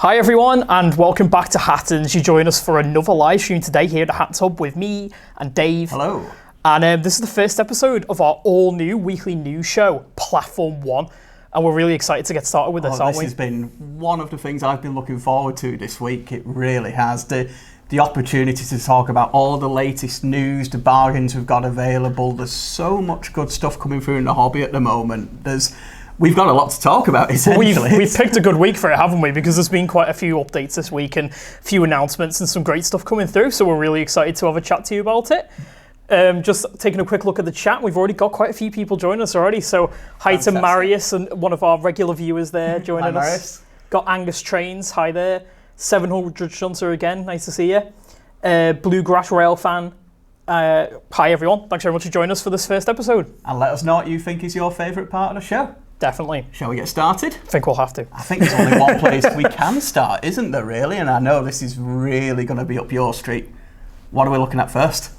Hi everyone, and welcome back to Hattons. You join us for another live stream today here at the Hattons Hub with me and Dave. Hello. And this is the first episode of our all-new weekly news show, Platform 1. And we're really excited to get started with this, aren't we? This has been one of the things I've been looking forward to this week. It really has. The opportunity to talk about all the latest news, the bargains we've got available. There's so much good stuff coming through in the hobby at the moment. We've got a lot to talk about, essentially. We've picked a good week for it, haven't we? Because there's been quite a few updates this week and a few announcements and some great stuff coming through. So we're really excited to have a chat to you about it. Just taking a quick look at the chat, we've already got quite a few people joining us already. So hi to Marius, and one of our regular viewers there joining us. Marius. Got Angus Trains, hi there. 700 Shunter again, nice to see you. Bluegrass Rail fan. Hi everyone, thanks very much for joining us for this first episode. And let us know what you think is your favourite part of the show. Definitely. Shall we get started? I think we'll have to. I think there's only one place we can start, isn't there, really? And I know this is really going to be up your street. What are we looking at first?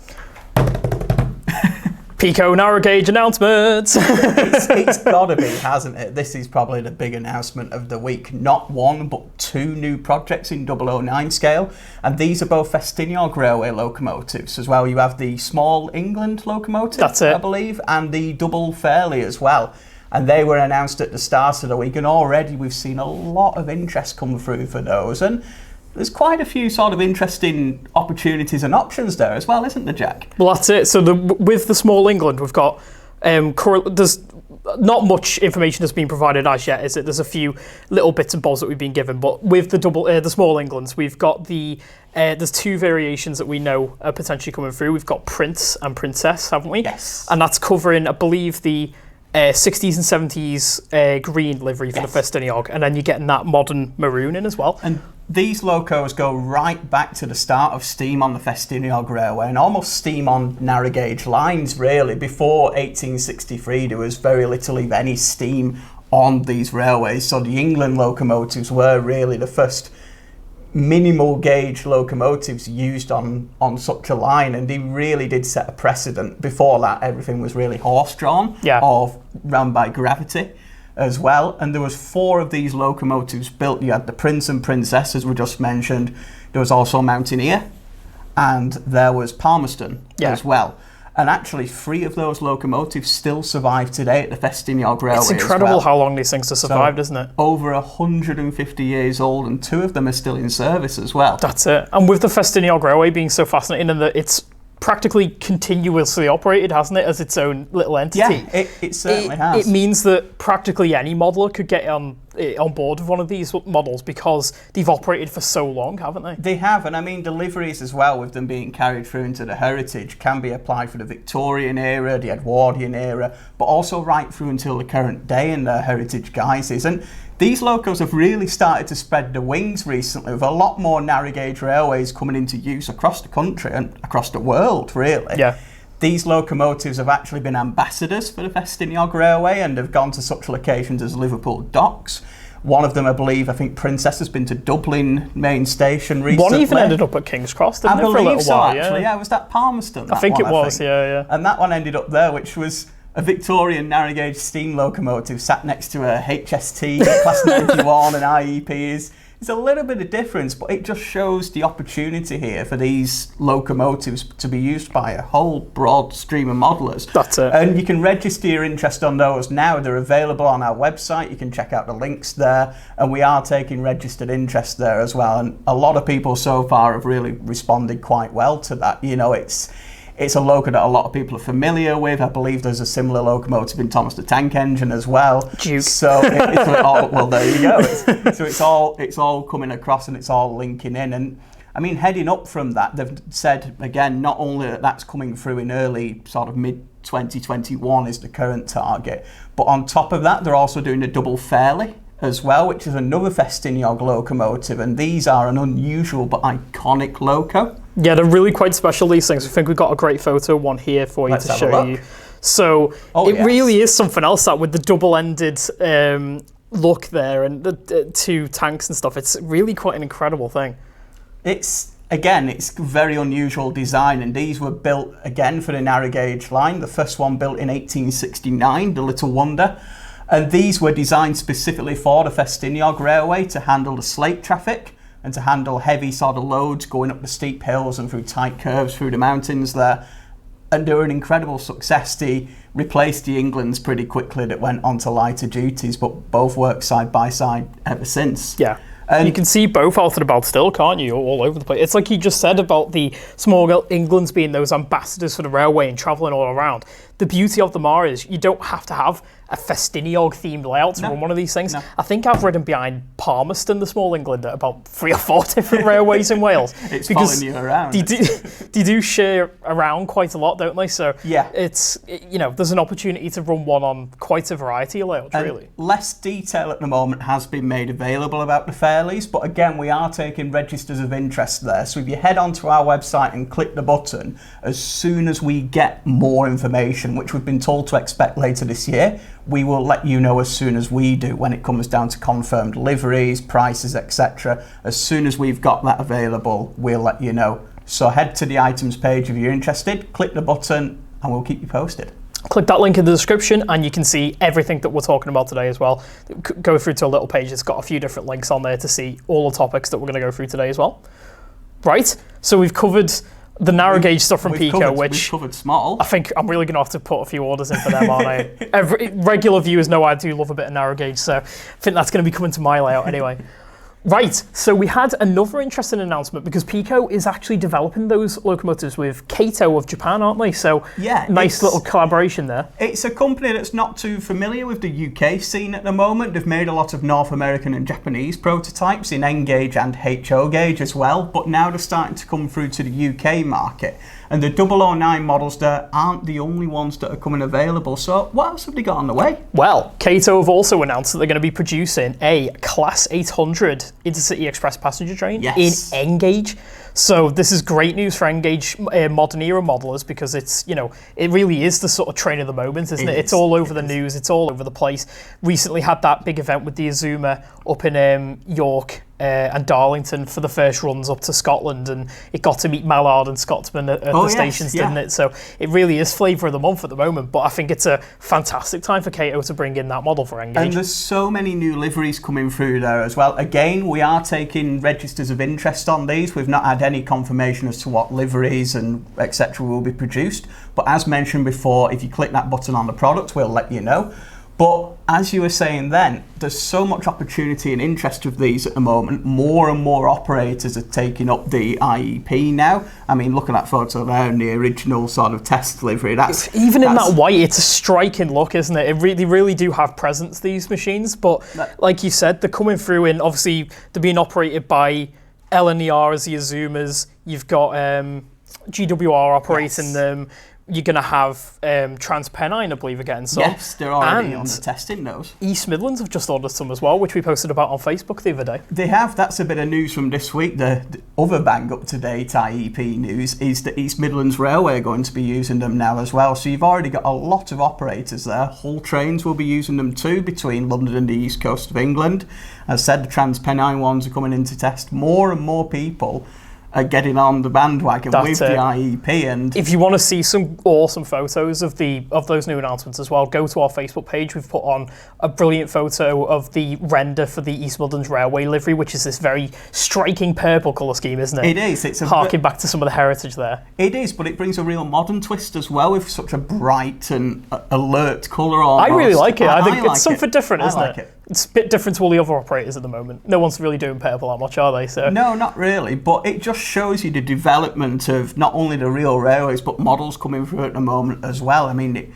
Pico narrow gauge announcements. It's got to be, hasn't it? This is probably the big announcement of the week. Not one, but two new projects in 009 scale. And these are both Festiniog railway locomotives as well. You have the Small England locomotive, That's it. I believe, and the double Fairlie as well. And they were announced at the start of the week, and already we've seen a lot of interest come through for those. And there's quite a few sort of interesting opportunities and options there as well, isn't there, Jack? Well, that's it. So with the Small England, we've got there's not much information that's been provided as yet, is it? There's a few little bits and bobs that we've been given, but with the Small Englands, we've got there's two variations that we know are potentially coming through. We've got Prince and Princess, haven't we? Yes. And that's covering, I believe, the 60s and 70s green livery for the Festiniog, and then you're getting that modern maroon in as well. And these locos go right back to the start of steam on the Festiniog Railway, and almost steam on narrow gauge lines, really. Before 1863, there was very little, if any, steam on these railways. So the England locomotives were really the first minimal gauge locomotives used on such a line, and they really did set a precedent. Before that, everything was really horse-drawn or run by gravity as well. And there was 4 of these locomotives built. You had the Prince and Princess, as we just mentioned. There was also Mountaineer, and there was Palmerston as well. And actually, 3 of those locomotives still survive today at the Festiniog Railway. It's incredible how long these things have survived, isn't it? Over 150 years old, and 2 of them are still in service as well. That's it. And with the Festiniog Railway being so fascinating, in that it's practically continuously operated, hasn't it, as its own little entity? Yeah, it certainly has. It means that practically any modeler could get on board with one of these models because they've operated for so long, haven't they? They have, and I mean, deliveries as well, with them being carried through into the heritage, can be applied for the Victorian era, the Edwardian era, but also right through until the current day in their heritage guises. And these locos have really started to spread their wings recently, with a lot more narrow gauge railways coming into use across the country and across the world, really. Yeah. These locomotives have actually been ambassadors for the Festiniog Railway and have gone to such locations as Liverpool docks. One of them, I think Princess has been to Dublin main station recently. One even ended up at King's Cross, didn't it, for a little while? Actually, yeah. Was that Palmerston? I think it was, yeah. And that one ended up there, which was a Victorian narrow gauge steam locomotive sat next to a HST, Class 91 and IEPs. It's a little bit of difference, but it just shows the opportunity here for these locomotives to be used by a whole broad stream of modelers. That's it. And you can register your interest on those now. They're available on our website. You can check out the links there. And we are taking registered interest there as well. And a lot of people so far have really responded quite well to that. You know, it's a loco that a lot of people are familiar with. I believe there's a similar locomotive in Thomas the Tank Engine as well. Duke. So it's all, well, there you go. So it's all coming across and it's all linking in. And I mean, heading up from that, they've said again, not only that that's coming through in early sort of mid 2021 is the current target, but on top of that, they're also doing a double Fairlie as well, which is another Festiniog locomotive, and these are an unusual but iconic loco. Yeah, they're really quite special, these things. I think we've got a great photo one here for you to show you. So really is something else, that with the double-ended look there and the 2 tanks and stuff. It's really quite an incredible thing. It's very unusual design, and these were built again for the narrow gauge line. The first one built in 1869, the Little Wonder. And these were designed specifically for the Festiniog Railway to handle the slate traffic and to handle heavy sort of loads going up the steep hills and through tight curves through the mountains there. And they were an incredible success. They replaced the Englands pretty quickly that went on to lighter duties, but both worked side by side ever since. Yeah. And you can see both out and about still, can't you? All over the place. It's like you just said about the small Englands being those ambassadors for the railway and travelling all around. The beauty of them is you don't have to have a Festiniog themed layout to run one of these things. I think I've ridden behind Palmerston, the small England, at about 3 or 4 different railways in Wales. It's following you around. They do share around quite a lot, don't they? So yeah, it's, you know, there's an opportunity to run one on quite a variety of layouts, really. Less detail at the moment has been made available about the Fairlies, but again, we are taking registers of interest there. So if you head onto our website and click the button, as soon as we get more information, which we've been told to expect later this year, we will let you know as soon as we do when it comes down to confirmed liveries, prices, etc. As soon as we've got that available, we'll let you know. So head to the items page if you're interested, click the button, and we'll keep you posted. Click that link in the description and you can see everything that we're talking about today as well. Go through to a little page, it's got a few different links on there to see all the topics that we're going to go through today as well. Right, so we've covered the narrow gauge stuff from Pico, which we've covered small. I think I'm really going to have to put a few orders in for them, aren't I? Regular viewers know I do love a bit of narrow gauge, so I think that's going to be coming to my layout anyway. Right, so we had another interesting announcement because Pico is actually developing those locomotives with Kato of Japan, aren't they? So yeah, nice little collaboration there. It's a company that's not too familiar with the UK scene at the moment. They've made a lot of North American and Japanese prototypes in N gauge and HO gauge as well, but now they're starting to come through to the UK market. And the 009 models there aren't the only ones that are coming available. So what else have they got on the way? Well, Kato have also announced that they're going to be producing a Class 800 Intercity Express passenger train in N gauge. So this is great news for N gauge modern era modelers because it's, you know, it really is the sort of train of the moment, isn't it? It's all over the news. It's all over the place. Recently had that big event with the Azuma up in York and Darlington for the first runs up to Scotland, and it got to meet Mallard and Scotsman at the stations, didn't it? So it really is flavour of the month at the moment, but I think it's a fantastic time for Kato to bring in that model for N gauge. And there's so many new liveries coming through there as well. Again, we are taking registers of interest on these. We've not had any confirmation as to what liveries and etc. will be produced, but as mentioned before, if you click that button on the product, we'll let you know. But as you were saying then, there's so much opportunity and interest with these at the moment. More and more operators are taking up the IEP now. I mean, look at that photo there in the original sort of test livery. In that white, it's a striking look, isn't it? They really do have presence, these machines. But like you said, they're coming through and obviously they're being operated by LNER, the Azumas. You've got GWR operating them. You're going to have TransPennine, I believe, again. So, yes, they're already on the testing those. East Midlands have just ordered some as well, which we posted about on Facebook the other day. They have. That's a bit of news from this week. The other bang up-to-date IEP news is that East Midlands Railway are going to be using them now as well. So you've already got a lot of operators there. Hull Trains will be using them too between London and the east coast of England. As I said, the TransPennine ones are coming into test. More and more people are getting on the bandwagon with the IEP. And if you want to see some awesome photos of those new announcements as well, go to our Facebook page. We've put on a brilliant photo of the render for the East Midlands Railway livery, which is this very striking purple colour scheme, isn't it? It is. It's harking back to some of the heritage there. It is, but it brings a real modern twist as well with such a bright and alert colour almost. I really like it. I think it's something different, isn't it? It's a bit different to all the other operators at the moment. No one's really doing purple that much, are they? So no, not really. But it just shows you the development of not only the real railways, but models coming through at the moment as well. I mean,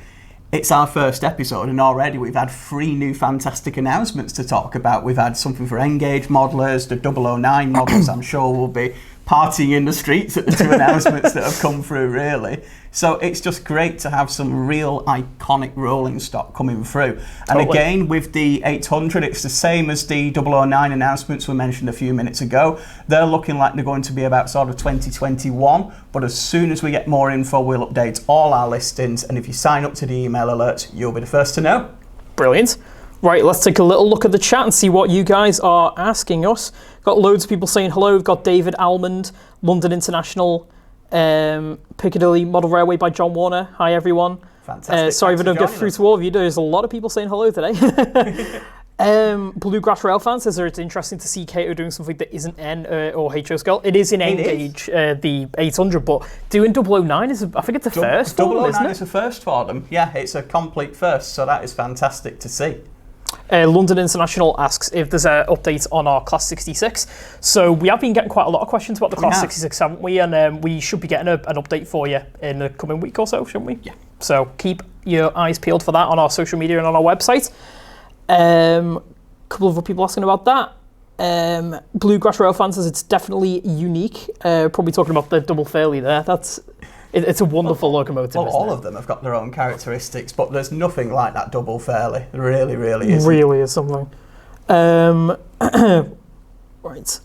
it's our first episode, and already we've had 3 new fantastic announcements to talk about. We've had something for N-gauge modelers, the 009 models, I'm sure will be partying in the streets at the 2 announcements that have come through, really. So it's just great to have some real iconic rolling stock coming through. And again, with the 800, it's the same as the 009 announcements we mentioned a few minutes ago. They're looking like they're going to be about sort of 2021, but as soon as we get more info, we'll update all our listings. And if you sign up to the email alerts, you'll be the first to know. Brilliant. Right, let's take a little look at the chat and see what you guys are asking us. Got loads of people saying hello. We've got David Almond, London International, Piccadilly Model Railway by John Warner. Hi, everyone. Fantastic. Sorry if I Thanks don't for get joining through us. to all of you. There's a lot of people saying hello today. Bluegrass Rail fan says it's interesting to see Kato doing something that isn't N or HO scale. It is in N-gauge, the 800, but doing 009 is, I think it's a first for them, isn't 009 it? is a first for them. Yeah, it's a complete first, so that is fantastic to see. London International asks if there's an update on our Class 66. So we have been getting quite a lot of questions about the Class 66, haven't we? And we should be getting an update for you in the coming week or so, shouldn't we? Yeah. So keep your eyes peeled for that on our social media and on our website. Couple of other people asking about that. Bluegrass Rail fan says it's definitely unique. Probably talking about the double Fairlie there. It's a wonderful locomotive. Well, isn't all it? of them have got their own characteristics, but there's nothing like that double Fairlie. It really, really is. Really is something. Right.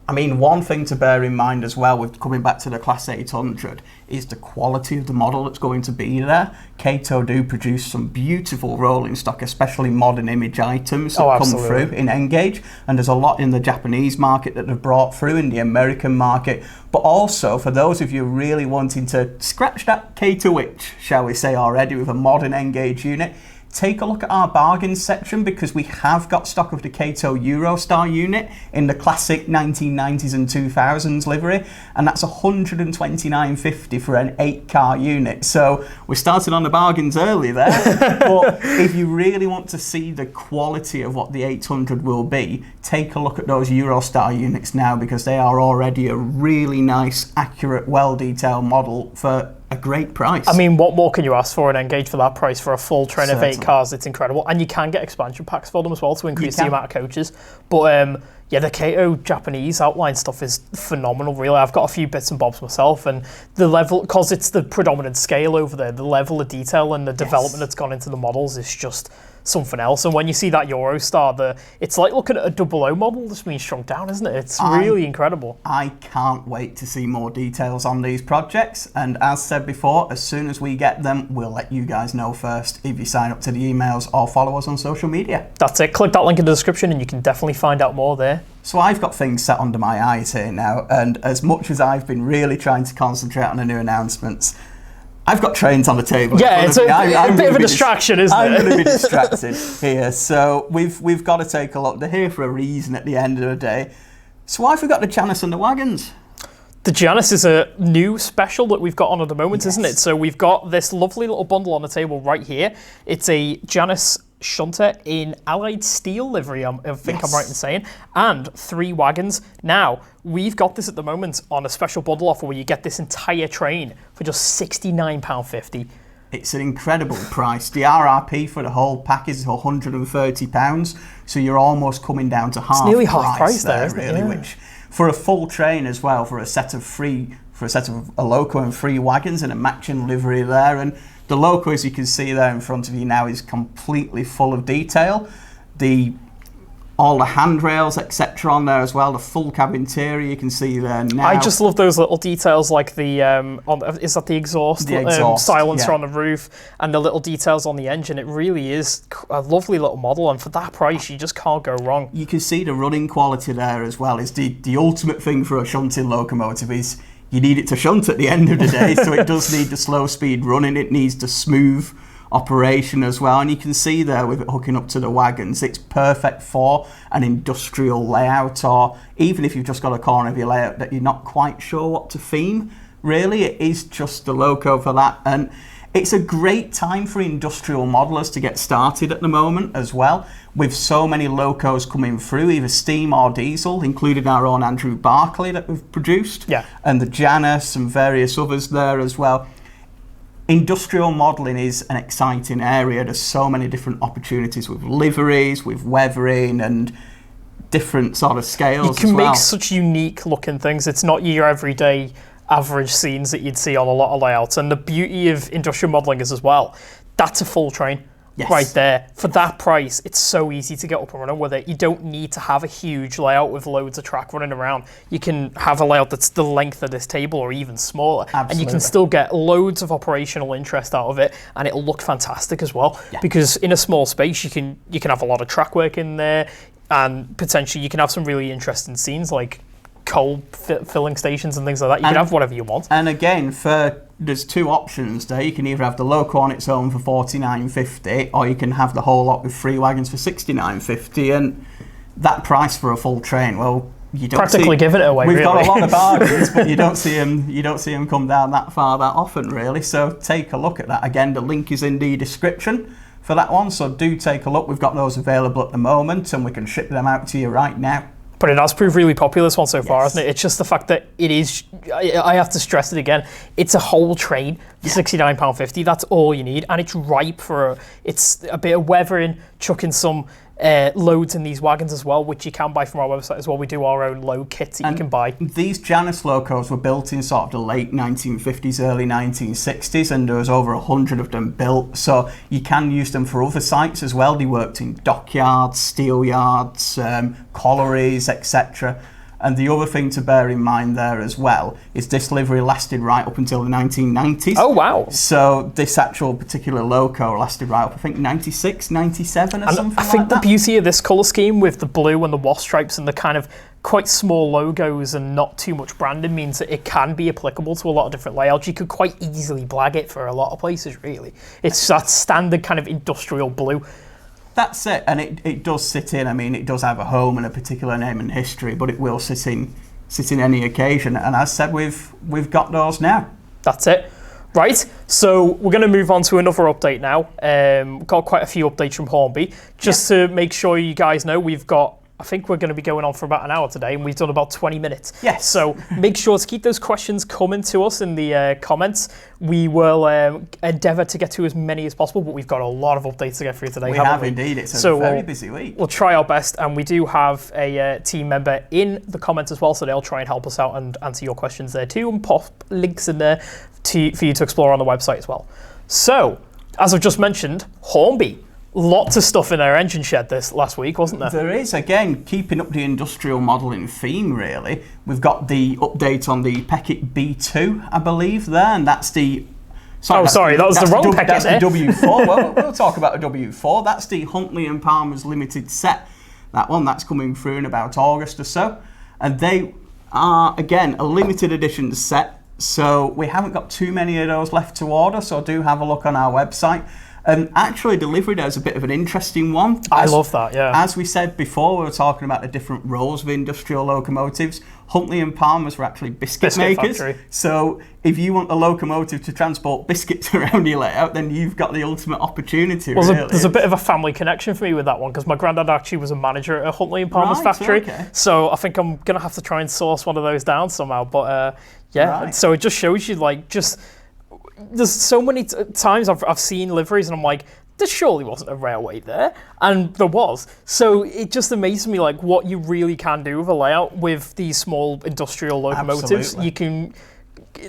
I mean, one thing to bear in mind as well with coming back to the Class 800 is the quality of the model that's going to be there. Kato do produce some beautiful rolling stock, especially modern image items that come through in N-gauge, and there's a lot in the Japanese market that they've brought through, in the American market, but also for those of you really wanting to scratch that Kato itch, shall we say, already with a modern N-gauge unit, take a look at our bargains section, because we have got stock of the Kato Eurostar unit in the classic 1990s and 2000s livery, and that's $129.50 for an 8-car unit. So we're starting on the bargains early there, but if you really want to see the quality of what the 800 will be, take a look at those Eurostar units now, because they are already a really nice, accurate, well-detailed model for a great price. I mean, what more can you ask for an N-gauge for that price for a full train of 8 cars? It's incredible. And you can get expansion packs for them as well to increase the amount of coaches. But yeah, the Kato Japanese outline stuff is phenomenal, really. I've got a few bits and bobs myself, and the level, because it's the predominant scale over there, the level of detail and the development that's gone into the models is just something else. And when you see that Eurostar, it's like looking at a 00 model that's been shrunk down, isn't it? It's really incredible. I can't wait to see more details on these projects, and as said before, as soon as we get them, we'll let you guys know first if you sign up to the emails or follow us on social media. That's it. Click that link in the description and you can definitely find out more there. So I've got things set under my eyes here now, and as much as I've been really trying to concentrate on the new announcements, I've got trains on the table. Yeah, it's a bit of a distraction, isn't it? I'm going to be distracted here. So we've got to take a look. They're here for a reason at the end of the day. So why have we got the Janus and the wagons? The Janus is a new special that we've got on at the moment, isn't it? So we've got this lovely little bundle on the table right here. It's a Janus shunter in allied steel livery, I think I'm right in saying, and 3 wagons. Now, we've got this at the moment on a special bundle offer where you get this entire train for just £69.50. It's an incredible price. The RRP for the whole package is £130, so you're almost coming down to half. It's nearly half price there, isn't really, it? Yeah. Which for a full train as well, for a set of a loco and 3 wagons and a matching livery there, and the loco, as you can see there in front of you now, is completely full of detail. All the handrails, etc. on there as well, the full cab interior you can see there now. I just love those little details, like the, is that the exhaust? The exhaust, silencer on the roof, and the little details on the engine. It really is a lovely little model, and for that price, you just can't go wrong. You can see the running quality there as well. Is the ultimate thing for a shunting locomotive is you need it to shunt at the end of the day, so it does need the slow speed running, it needs the smooth operation as well, and you can see there with it hooking up to the wagons, it's perfect for an industrial layout, or even if you've just got a corner of your layout that you're not quite sure what to theme, really, it is just the loco for that. And it's a great time for industrial modelers to get started at the moment as well, with so many locos coming through, either steam or diesel, including our own Andrew Barclay that we've produced, and the Janus and various others there as well. Industrial modelling is an exciting area. There's so many different opportunities with liveries, with weathering, and different sort of scales as well. You can make such unique looking things. It's not your everyday average scenes that you'd see on a lot of layouts. And the beauty of industrial modelling is as well, that's a full train. Right there. For that price, it's so easy to get up and running with it. You don't need to have a huge layout with loads of track running around. You can have a layout that's the length of this table or even smaller. Absolutely. And you can still get loads of operational interest out of it, and it'll look fantastic as well. Because in a small space, you can have a lot of track work in there, and potentially you can have some really interesting scenes like coal filling stations and things like that. You can have whatever you want. And again, there's two options there. You can either have the Loco on its own for $49.50, or you can have the whole lot with 3 wagons for $69.50, and that price for a full train, well, you don't practically giving it away. We've really. got a lot of bargains, but you don't see them come down that far that often, really. So take a look at that. Again, the link is in the description for that one, so do take a look. We've got those available at the moment, and we can ship them out to you right now. But it has proved really popular, this one so far, hasn't it? It's just the fact that it is, I have to stress it again, it's a whole train for £69.50. That's all you need. And it's ripe for, it's a bit of weathering, chucking some loads in these wagons as well, which you can buy from our website as well. We do our own load kits that you can buy. These Janus locos were built in sort of the late 1950s, early 1960s, and there was over 100 of them built. So you can use them for other sites as well. They worked in dockyards, steel yards, collieries, etc. And the other thing to bear in mind there as well is this livery lasted right up until the 1990s. Oh, wow. So this actual particular loco lasted right up, I think, 96, 97 or and something I think like the that. beauty of this colour scheme with the blue and the wasp stripes and the kind of quite small logos and not too much branding means that it can be applicable to a lot of different layouts. You could quite easily blag it for a lot of places, really. It's that standard kind of industrial blue. That's it, and it does sit in. I mean, it does have a home and a particular name and history, but it will sit in any occasion. And as I said, we've got those now. That's it. Right, so we're going to move on to another update now. We've got quite a few updates from Hornby. Just to make sure you guys know, I think we're going to be going on for about an hour today, and we've done about 20 minutes. Yes. So make sure to keep those questions coming to us in the comments. We will endeavour to get to as many as possible, but we've got a lot of updates to get through today. We have indeed. It's a very busy week. We'll try our best, and we do have a team member in the comments as well, so they'll try and help us out and answer your questions there too, and pop links in there for you to explore on the website as well. So, as I've just mentioned, Hornby. Lots of stuff in their engine shed this last week, wasn't there? There is, again, keeping up the industrial modelling theme, really. We've got the update on the Peckett B2, I believe, there, and that's the... that was the wrong Peckett That's there. the W4. Well, we'll talk about the W4. That's the Huntley and Palmer's limited set. That one, that's coming through in about August or so. And they are, again, a limited edition set, so we haven't got too many of those left to order, so do have a look on our website. Actually, delivery there is a bit of an interesting one. I love that, yeah. As we said before, we were talking about the different roles of industrial locomotives. Huntley and Palmer's were actually biscuit makers. Factory. So if you want a locomotive to transport biscuits around your layout, then you've got the ultimate opportunity. Well, really. There's a bit of a family connection for me with that one, because my granddad actually was a manager at a Huntley and Palmer's factory. Okay. So I think I'm going to have to try and source one of those down somehow. But Right. So it just shows you, there's so many times I've seen liveries and I'm like, there surely wasn't a railway there, and there was. So it just amazes me what you really can do with a layout with these small industrial locomotives. Absolutely.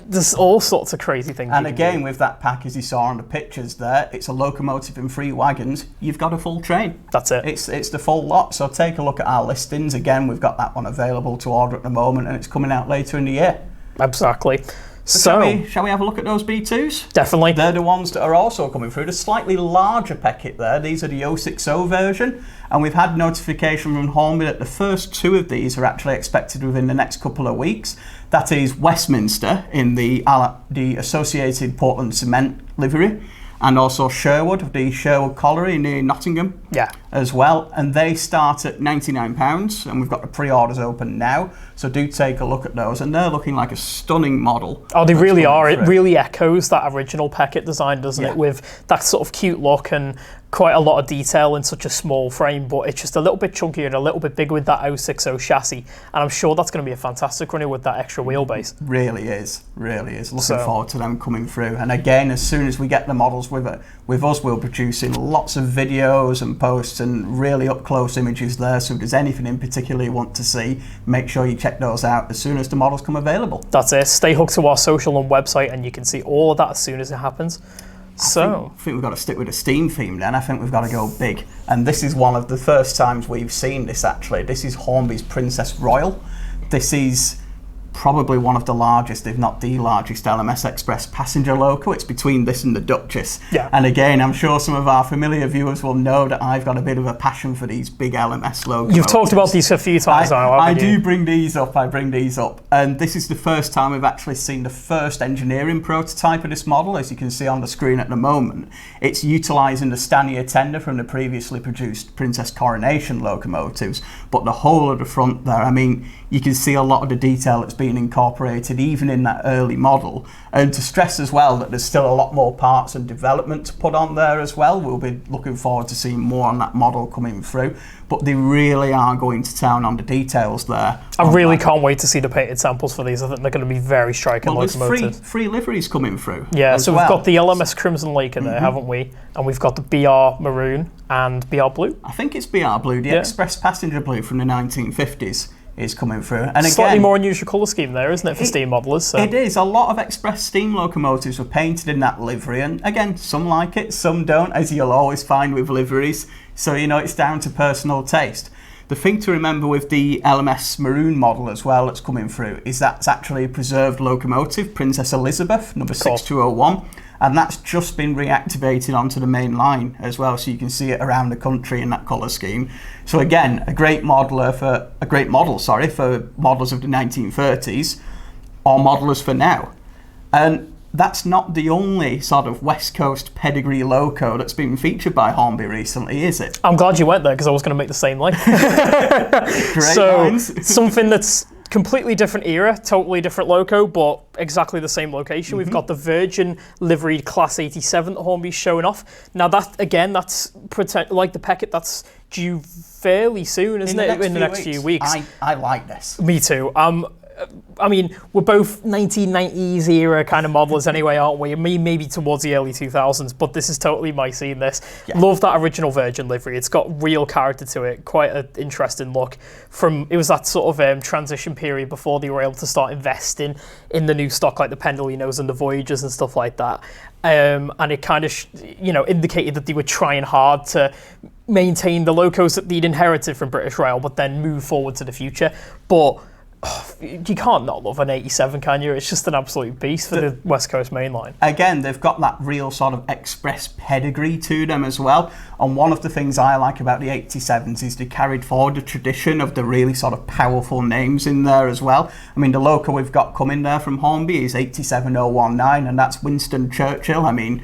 There's all sorts of crazy things. And again, with that pack, as you saw on the pictures there, it's a locomotive and 3 wagons. You've got a full train. That's it. It's the full lot. So take a look at our listings. Again, we've got that one available to order at the moment, and it's coming out later in the year. Exactly. So shall we have a look at those B2s? Definitely. They're the ones that are also coming through. The slightly larger Peckett there. These are the 060 version. And we've had notification from Hornby that the first 2 of these are actually expected within the next couple of weeks. That is Westminster in the Associated Portland Cement livery, and also Sherwood, the Sherwood Colliery near Nottingham as well. And they start at £99, and we've got the pre-orders open now. So do take a look at those, and they're looking like a stunning model. Oh, they really are. It really echoes that original Peckett design, doesn't it? With that sort of cute look and quite a lot of detail in such a small frame, but it's just a little bit chunkier and a little bit bigger with that 060 chassis. And I'm sure that's going to be a fantastic runner with that extra wheelbase. Really is. Looking forward to them coming through. And again, as soon as we get the models with us, we'll produce lots of videos and posts and really up-close images there. So if there's anything in particular you want to see, make sure you check those out as soon as the models come available. That's it. Stay hooked to our social and website, and you can see all of that as soon as it happens. I think we've got to stick with a Steam theme then. I think we've got to go big. And this is one of the first times we've seen this, actually. This is Hornby's Princess Royal. This is probably one of the largest, if not the largest, LMS Express passenger loco. It's between this and the Duchess. Yeah. And again, I'm sure some of our familiar viewers will know that I've got a bit of a passion for these big LMS locomotives. You've talked about these a few times now, I haven't do you? bring these up, and this is the first time we've actually seen the first engineering prototype of this model, as you can see on the screen at the moment. It's utilising the Stanier tender from the previously produced Princess Coronation locomotives, but the whole of the front there, I mean, you can see a lot of the detail that's been incorporated even in that early model. And to stress as well that there's still a lot more parts and development to put on there as well. We'll be looking forward to seeing more on that model coming through, but they really are going to town on the details there. I really can't wait to see the painted samples for these. I think they're going to be very striking locomotives. There's free liveries coming through. Yeah, so we've got the LMS Crimson Lake in there, haven't we? And we've got the BR Maroon and BR Blue. I think it's BR Blue, the Express Passenger Blue from the 1950s. Is coming through. And slightly again, more unusual colour scheme there, isn't it, for steam modelers? So. It is. A lot of Express steam locomotives were painted in that livery, and again, some like it, some don't, as you'll always find with liveries. So, you know, it's down to personal taste. The thing to remember with the LMS Maroon model as well that's coming through is that's actually a preserved locomotive, Princess Elizabeth, number 6201. And that's just been reactivated onto the main line as well, so you can see it around the country in that colour scheme. So again, a great model for models of the 1930s, or modelers for now. And that's not the only sort of West Coast pedigree loco that's been featured by Hornby recently, is it? I'm glad you went there because I was going to make the same link. Great lines. Something that's completely different era, totally different loco, but exactly the same location. We've got the Virgin liveried Class 87 that Hornby's showing off. Now that, again, that's like the Peckett, that's due fairly soon, isn't it? In the next few weeks. I like this. Me too. I mean, we're both 1990s era kind of modelers anyway, aren't we? Maybe towards the early 2000s, but this is totally my scene, this. Yeah. Love that original Virgin livery. It's got real character to it, quite an interesting look. It was that sort of transition period before they were able to start investing in the new stock, like the Pendolinos and the Voyagers and stuff like that. And it kind of, indicated that they were trying hard to maintain the locos that they'd inherited from British Rail, but then move forward to the future. But you can't not love an 87, can you? It's just an absolute beast for the West Coast main line. Again, they've got that real sort of express pedigree to them as well. And one of the things I like about the 87s is they carried forward the tradition of the really sort of powerful names in there as well. I mean, the loco we've got coming there from Hornby is 87019, and that's Winston Churchill. I mean,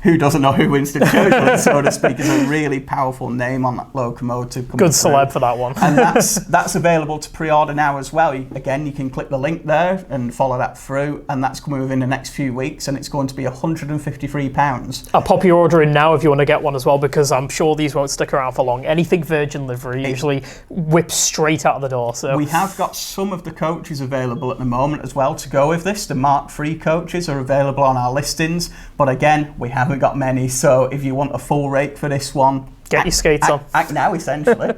who doesn't know who Winston Churchill is, so to speak, is a really powerful name on that locomotive. Good celeb for that one. And that's available to pre-order now as well. Again, you can click the link there and follow that through, and that's coming within the next few weeks, and it's going to be £153. I'll pop your order in now if you want to get one as well, because I'm sure these won't stick around for long. Anything Virgin livery usually whips straight out of the door. So we have got some of the coaches available at the moment as well to go with this. The Mark III coaches are available on our listings, but again, we haven't got many, so if you want a full rate for this one, get your skates on. Act now, essentially.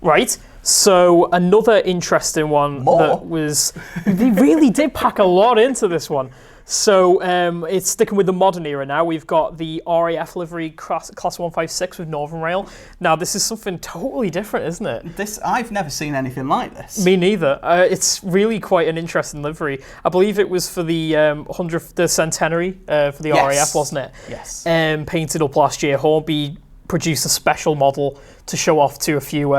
Right, so another interesting one they really did pack a lot into this one. So it's sticking with the modern era now. We've got the RAF livery class 156 with Northern Rail. Now this is something totally different, isn't it? I've never seen anything like this. Me neither. It's really quite an interesting livery. I believe it was for the 100th, the centenary for the RAF, wasn't it? Yes. Painted up last year. Hornby produced a special model to show off to a few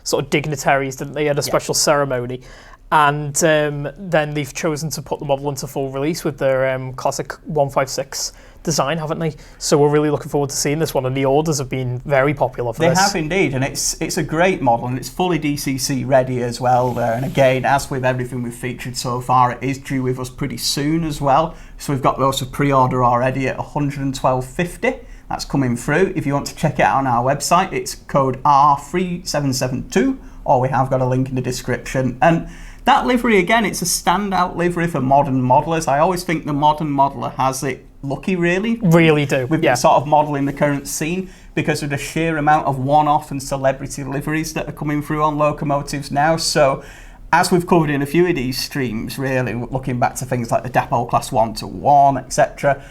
sort of dignitaries, didn't they? Had a special ceremony. And then they've chosen to put the model into full release with their classic 156 design, haven't they? So we're really looking forward to seeing this one, and the orders have been very popular for this. They have indeed, and it's a great model, and it's fully DCC ready as well there. And again, as with everything we've featured so far, it is due with us pretty soon as well. So we've got those for pre-order already at £112.50. That's coming through. If you want to check it out on our website, it's code R3772, or we have got a link in the description. And that livery, again, it's a standout livery for modern modelers. I always think the modern modeler has it lucky, really. Really do. With the sort of model in the current scene, because of the sheer amount of one-off and celebrity liveries that are coming through on locomotives now. So, as we've covered in a few of these streams, really, looking back to things like the Depot Class 1-1, etc.,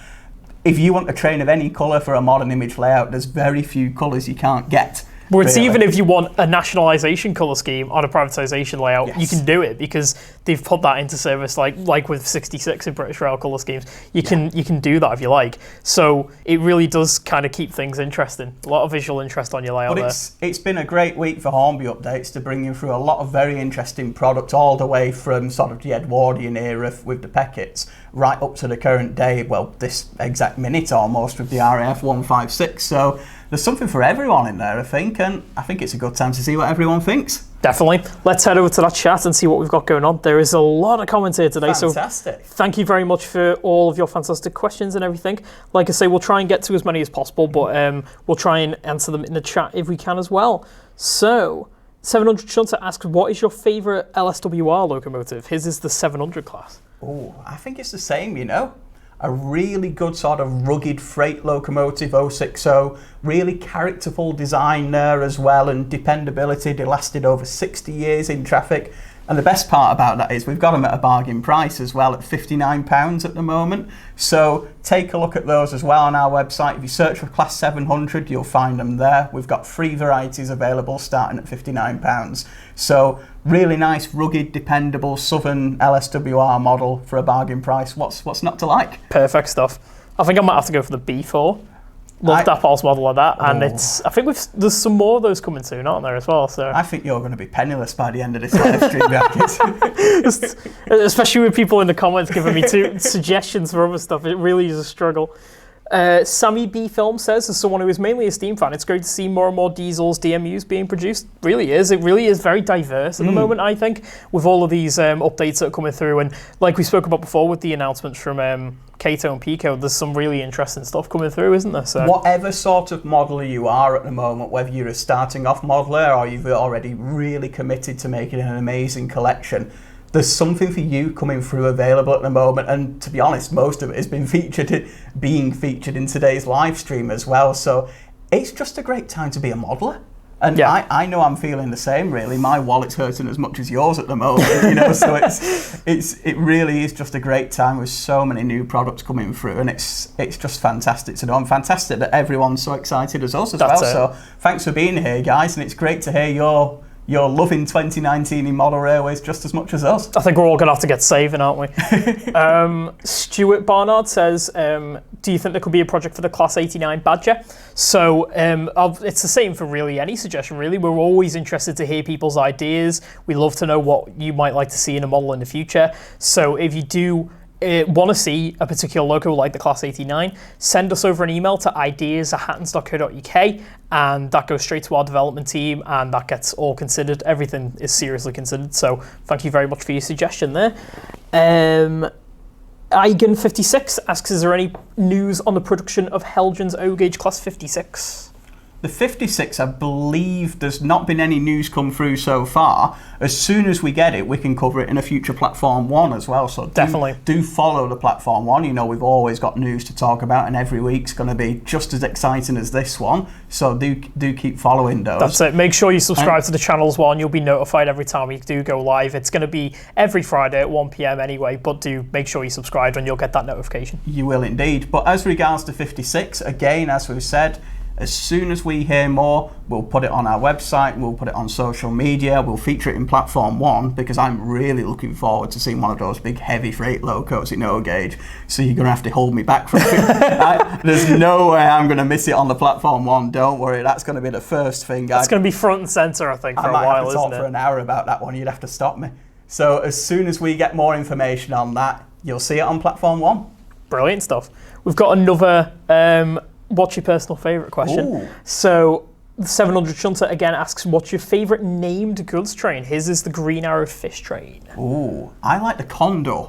if you want a train of any colour for a modern image layout, there's very few colours you can't get. Well, it's really. even if you want a nationalisation colour scheme on a privatisation layout, you can do it because they've put that into service, like with 66 in British Rail colour schemes. You can do that if you like. So it really does kind of keep things interesting. A lot of visual interest on your layout there. It's been a great week for Hornby Updates to bring you through a lot of very interesting products, all the way from sort of the Edwardian era with the Peckets right up to the current day, well, this exact minute almost, with the RAF 156. So there's something for everyone in there, I think, and I think it's a good time to see what everyone thinks. Definitely. Let's head over to that chat and see what we've got going on. There is a lot of comments here today, Fantastic. So thank you very much for all of your fantastic questions and everything. Like I say, we'll try and get to as many as possible, but we'll try and answer them in the chat if we can as well. So 700 Shunter asks, what is your favourite LSWR locomotive? His is the 700 class. Oh, I think it's the same, A really good sort of rugged freight locomotive, 060, really characterful design there as well, and dependability. They lasted over 60 years in traffic. And the best part about that is we've got them at a bargain price as well, at £59 at the moment. So take a look at those as well on our website. If you search for Class 700, you'll find them there. We've got 3 varieties available starting at £59. So really nice, rugged, dependable Southern LSWR model for a bargain price. What's not to like? Perfect stuff. I think I might have to go for the B4. Love that pulse model like that, and I think there's some more of those coming soon, aren't there, as well? So I think you're going to be penniless by the end of this live stream, guys. Especially with people in the comments giving me suggestions for other stuff. It really is a struggle. Sammy B Film says, as someone who is mainly a Steam fan, it's great to see more and more diesels, DMUs being produced. Really is. It really is very diverse at the moment, I think, with all of these updates that are coming through. And like we spoke about before with the announcements from Kato and Pico, there's some really interesting stuff coming through, isn't there? So whatever sort of modeler you are at the moment, whether you're a starting off modeler or you've already really committed to making an amazing collection, there's something for you coming through available at the moment, and to be honest, most of it has been being featured in today's live stream as well. So it's just a great time to be a modeler. And I know I'm feeling the same, really. My wallet's hurting as much as yours at the moment, so it really is just a great time with so many new products coming through, and it's just fantastic to know. And fantastic that everyone's so excited as us as well. So thanks for being here, guys, and it's great to hear you're loving 2019 in model railways just as much as us. I think we're all going to have to get saving, aren't we? Stuart Barnard says, do you think there could be a project for the Class 89 Badger? So it's the same for really any suggestion, really. We're always interested to hear people's ideas. We love to know what you might like to see in a model in the future. So if you do want to see a particular logo like the Class 89, send us over an email to ideas@hattons.co.uk, and that goes straight to our development team, and that gets all considered. Everything is seriously considered, so thank you very much for your suggestion there. Eigen56 asks, is there any news on the production of Helgen's O-Gauge Class 56? The 56, I believe there's not been any news come through so far. As soon as we get it, we can cover it in a future Platform 1 as well. So definitely do follow the Platform 1. We've always got news to talk about, and every week's going to be just as exciting as this one. So do keep following those. That's it. Make sure you subscribe to the channel as well, and you'll be notified every time we do go live. It's going to be every Friday at 1 PM anyway, but do make sure you subscribe and you'll get that notification. You will indeed. But as regards to 56, again, as we've said, as soon as we hear more, we'll put it on our website, we'll put it on social media, we'll feature it in Platform 1, because I'm really looking forward to seeing one of those big heavy freight locos in O-Gauge. So you're going to have to hold me back from it. There's no way I'm going to miss it on the Platform 1, don't worry. That's going to be the first thing. That's going to be front and centre, I think, for a while, isn't it? I might have to talk for an hour about that one, you'd have to stop me. So as soon as we get more information on that, you'll see it on Platform 1. Brilliant stuff. We've got another... what's your personal favourite question? Ooh. So, the 700 Shunter again asks, what's your favourite named goods train? His is the Green Arrow Fish Train. Ooh, I like the Condor.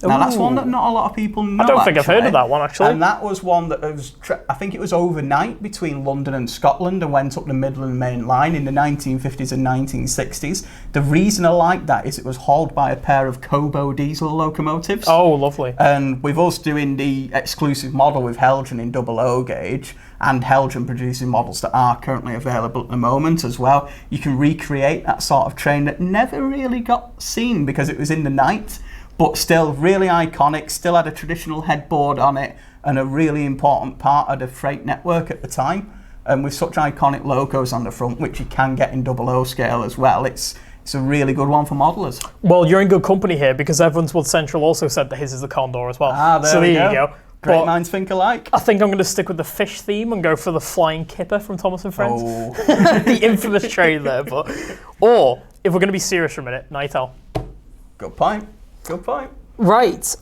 Now, that's one that not a lot of people know. I don't think I've heard of that one, actually. And that was one that was, I think it was overnight between London and Scotland and went up the Midland Main Line in the 1950s and 1960s. The reason I like that is it was hauled by a pair of Kobo diesel locomotives. Oh, lovely. And with us doing the exclusive model with Helgen in double O-Gauge, and Helgen producing models that are currently available at the moment as well, you can recreate that sort of train that never really got seen because it was in the night, but still really iconic, still had a traditional headboard on it and a really important part of the freight network at the time. and with such iconic logos on the front, which you can get in 00 scale as well, it's a really good one for modelers. Well, you're in good company here because Evanswood Central also said that his is the Condor as well. There you go. Great But minds think alike. I think I'm going to stick with the fish theme and go for the Flying Kipper from Thomas and Friends. Oh. The infamous train there. Or, if we're going to be serious for a minute, Night Owl. Good point. Good point. Right.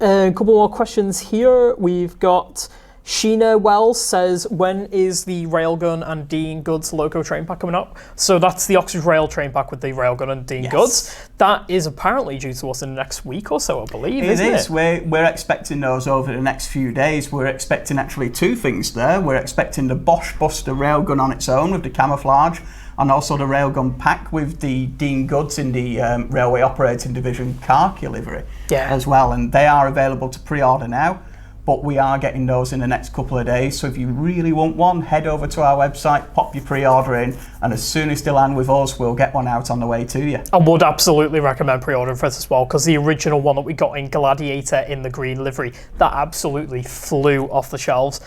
A couple more questions here. We've got Sheena Wells says, when is the Railgun and Dean Goods Loco train pack coming up? So that's the Oxford Rail train pack with the Railgun and Dean Goods. That is apparently due to us in the next week or so, I believe, isn't it? It is. We're expecting those over the next few days. We're expecting actually two things there. We're expecting the Bosch Buster Railgun on its own with the camouflage, and also the Railgun pack with the Dean Goods in the Railway Operating Division khaki livery as well. And they are available to pre-order now. But we are getting those in the next couple of days. So if you really want one, head over to our website, pop your pre-order in, and as soon as they land with us, we'll get one out on the way to you. I would absolutely recommend pre-ordering for this as well, because the original one that we got in Gladiator in the green livery, that absolutely flew off the shelves.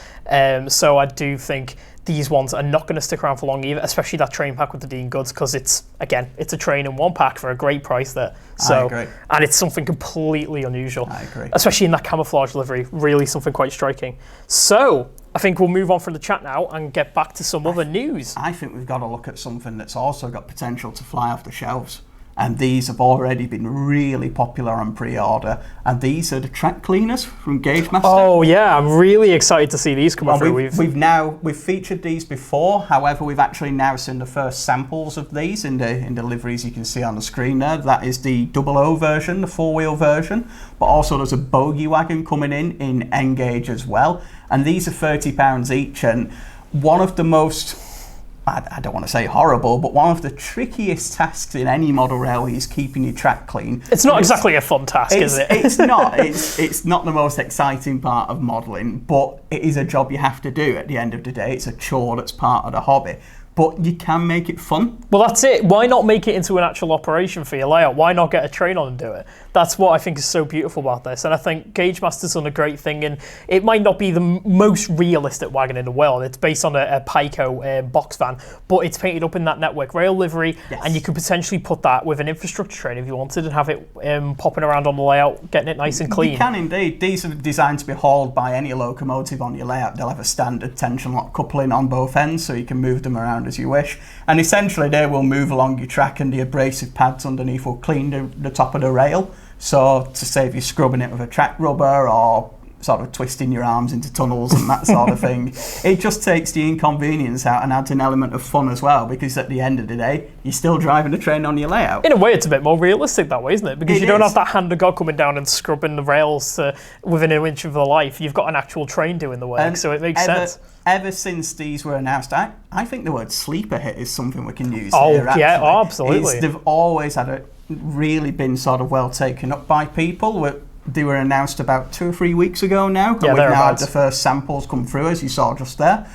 So I do think these ones are not going to stick around for long either, especially that train pack with the Dean Goods, because it's a train in one pack for a great price there. So, I agree. And it's something completely unusual. I agree. Especially in that camouflage livery, really something quite striking. So, I think we'll move on from the chat now and get back to some other news. I think we've got to look at something that's also got potential to fly off the shelves. And these have already been really popular on pre-order. And these are the track cleaners from Gagemaster. Oh yeah, I'm really excited to see these come through. We've featured these before. However, we've actually now seen the first samples of these in the liveries you can see on the screen there. That is the 00 version, the 4-wheel version. But also there's a bogey wagon coming in N-gauge as well. And these are £30 each. And one of the most, I don't want to say horrible, but one of the trickiest tasks in any model railway is keeping your track clean. It's not exactly a fun task, is it? It's not. It's not the most exciting part of modelling, but it is a job you have to do at the end of the day. It's a chore that's part of the hobby. But you can make it fun. Well, that's it. Why not make it into an actual operation for your layout? Why not get a train on and do it? That's what I think is so beautiful about this. And I think Gagemaster's done a great thing. And it might not be the most realistic wagon in the world. It's based on a Pico box van, but it's painted up in that Network Rail livery. Yes. And you could potentially put that with an infrastructure train if you wanted and have it popping around on the layout, getting it nice and clean. You can indeed. These are designed to be hauled by any locomotive on your layout. They'll have a standard tension lock coupling on both ends, so you can move them around as you wish, and essentially they will move along your track, and the abrasive pads underneath will clean the top of the rail, so to save you scrubbing it with a track rubber or sort of twisting your arms into tunnels and that sort of thing. It just takes the inconvenience out and adds an element of fun as well, because at the end of the day you're still driving the train on your layout. In a way it's a bit more realistic that way, isn't it? Because you don't have that hand of God coming down and scrubbing the rails within an inch of the life. You've got an actual train doing the work, so it makes sense. Ever since these were announced, I think the word sleeper hit is something we can use here, actually. Yeah, absolutely. They've always really been sort of well taken up by people. They were announced about 2 or 3 weeks ago now, and we've now had the first samples come through, as you saw just there.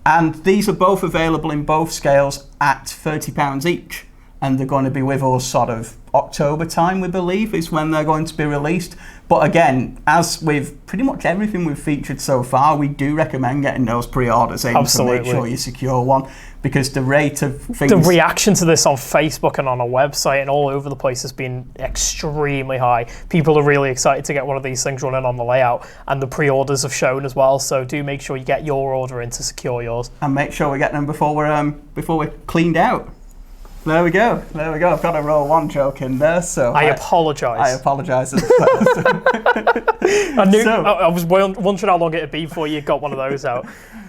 And these are both available in both scales at £30 each, and they're going to be with us sort of October time, we believe, is when they're going to be released. But again, as with pretty much everything we've featured so far, we do recommend getting those pre-orders in to make sure you secure one, because the rate of things... The reaction to this on Facebook and on our website and all over the place has been extremely high. People are really excited to get one of these things running on the layout, and the pre-orders have shown as well, so do make sure you get your order in to secure yours. And make sure we get them before we're cleaned out. There we go. I've got a roll one joke in there, so I apologise. I apologise as first. I was wondering how long it'd be before you got one of those out.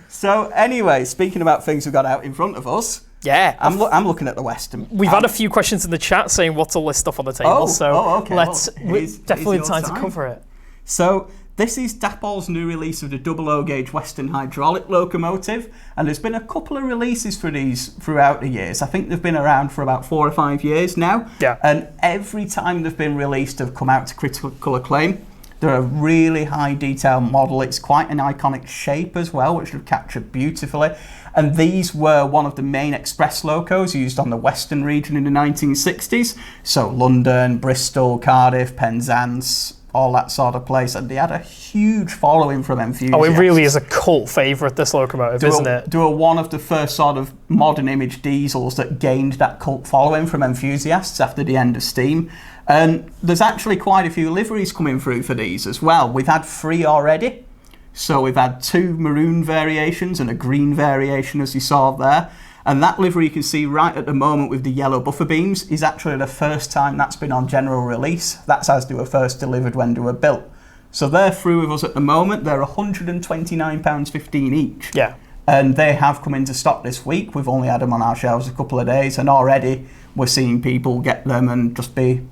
So anyway, speaking about things we've got out in front of us, yeah, I'm looking at the Western. We've had a few questions in the chat saying what's the list stuff on the table, okay. Let's definitely time to cover it. So this is Dapol's new release of the 00 gauge Western hydraulic locomotive, and there's been a couple of releases for these throughout the years. I think they've been around for about 4 or 5 years now. Yeah. And every time they've been released, they've come out to critical acclaim. They're a really high detail model. It's quite an iconic shape as well, which they've captured beautifully. And these were one of the main express locos used on the Western region in the 1960s. So London, Bristol, Cardiff, Penzance, all that sort of place, and they had a huge following from enthusiasts. Oh, it really is a cult favourite, this locomotive, isn't it? They were one of the first sort of modern image diesels that gained that cult following from enthusiasts after the end of steam. And there's actually quite a few liveries coming through for these as well. We've had 3 already. So we've had 2 maroon variations and a green variation, as you saw there. And that livery you can see right at the moment with the yellow buffer beams is actually the first time that's been on general release. That's as they were first delivered when they were built. So they're through with us at the moment. They're £129.15 each. Yeah. And they have come into stock this week. We've only had them on our shelves a couple of days, and already we're seeing people get them and just be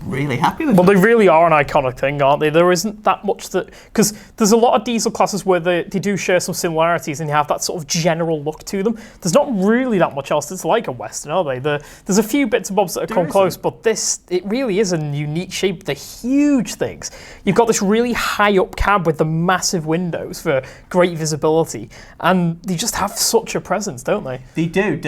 really happy with them. Well, they really are an iconic thing, aren't they? There isn't that much that... Because there's a lot of diesel classes where they do share some similarities and you have that sort of general look to them. There's not really that much else that's like a Western, are they? There's a few bits and bobs that have come close, but it really is a unique shape. They're huge things. You've got this really high up cab with the massive windows for great visibility, and they just have such a presence, don't they? They do.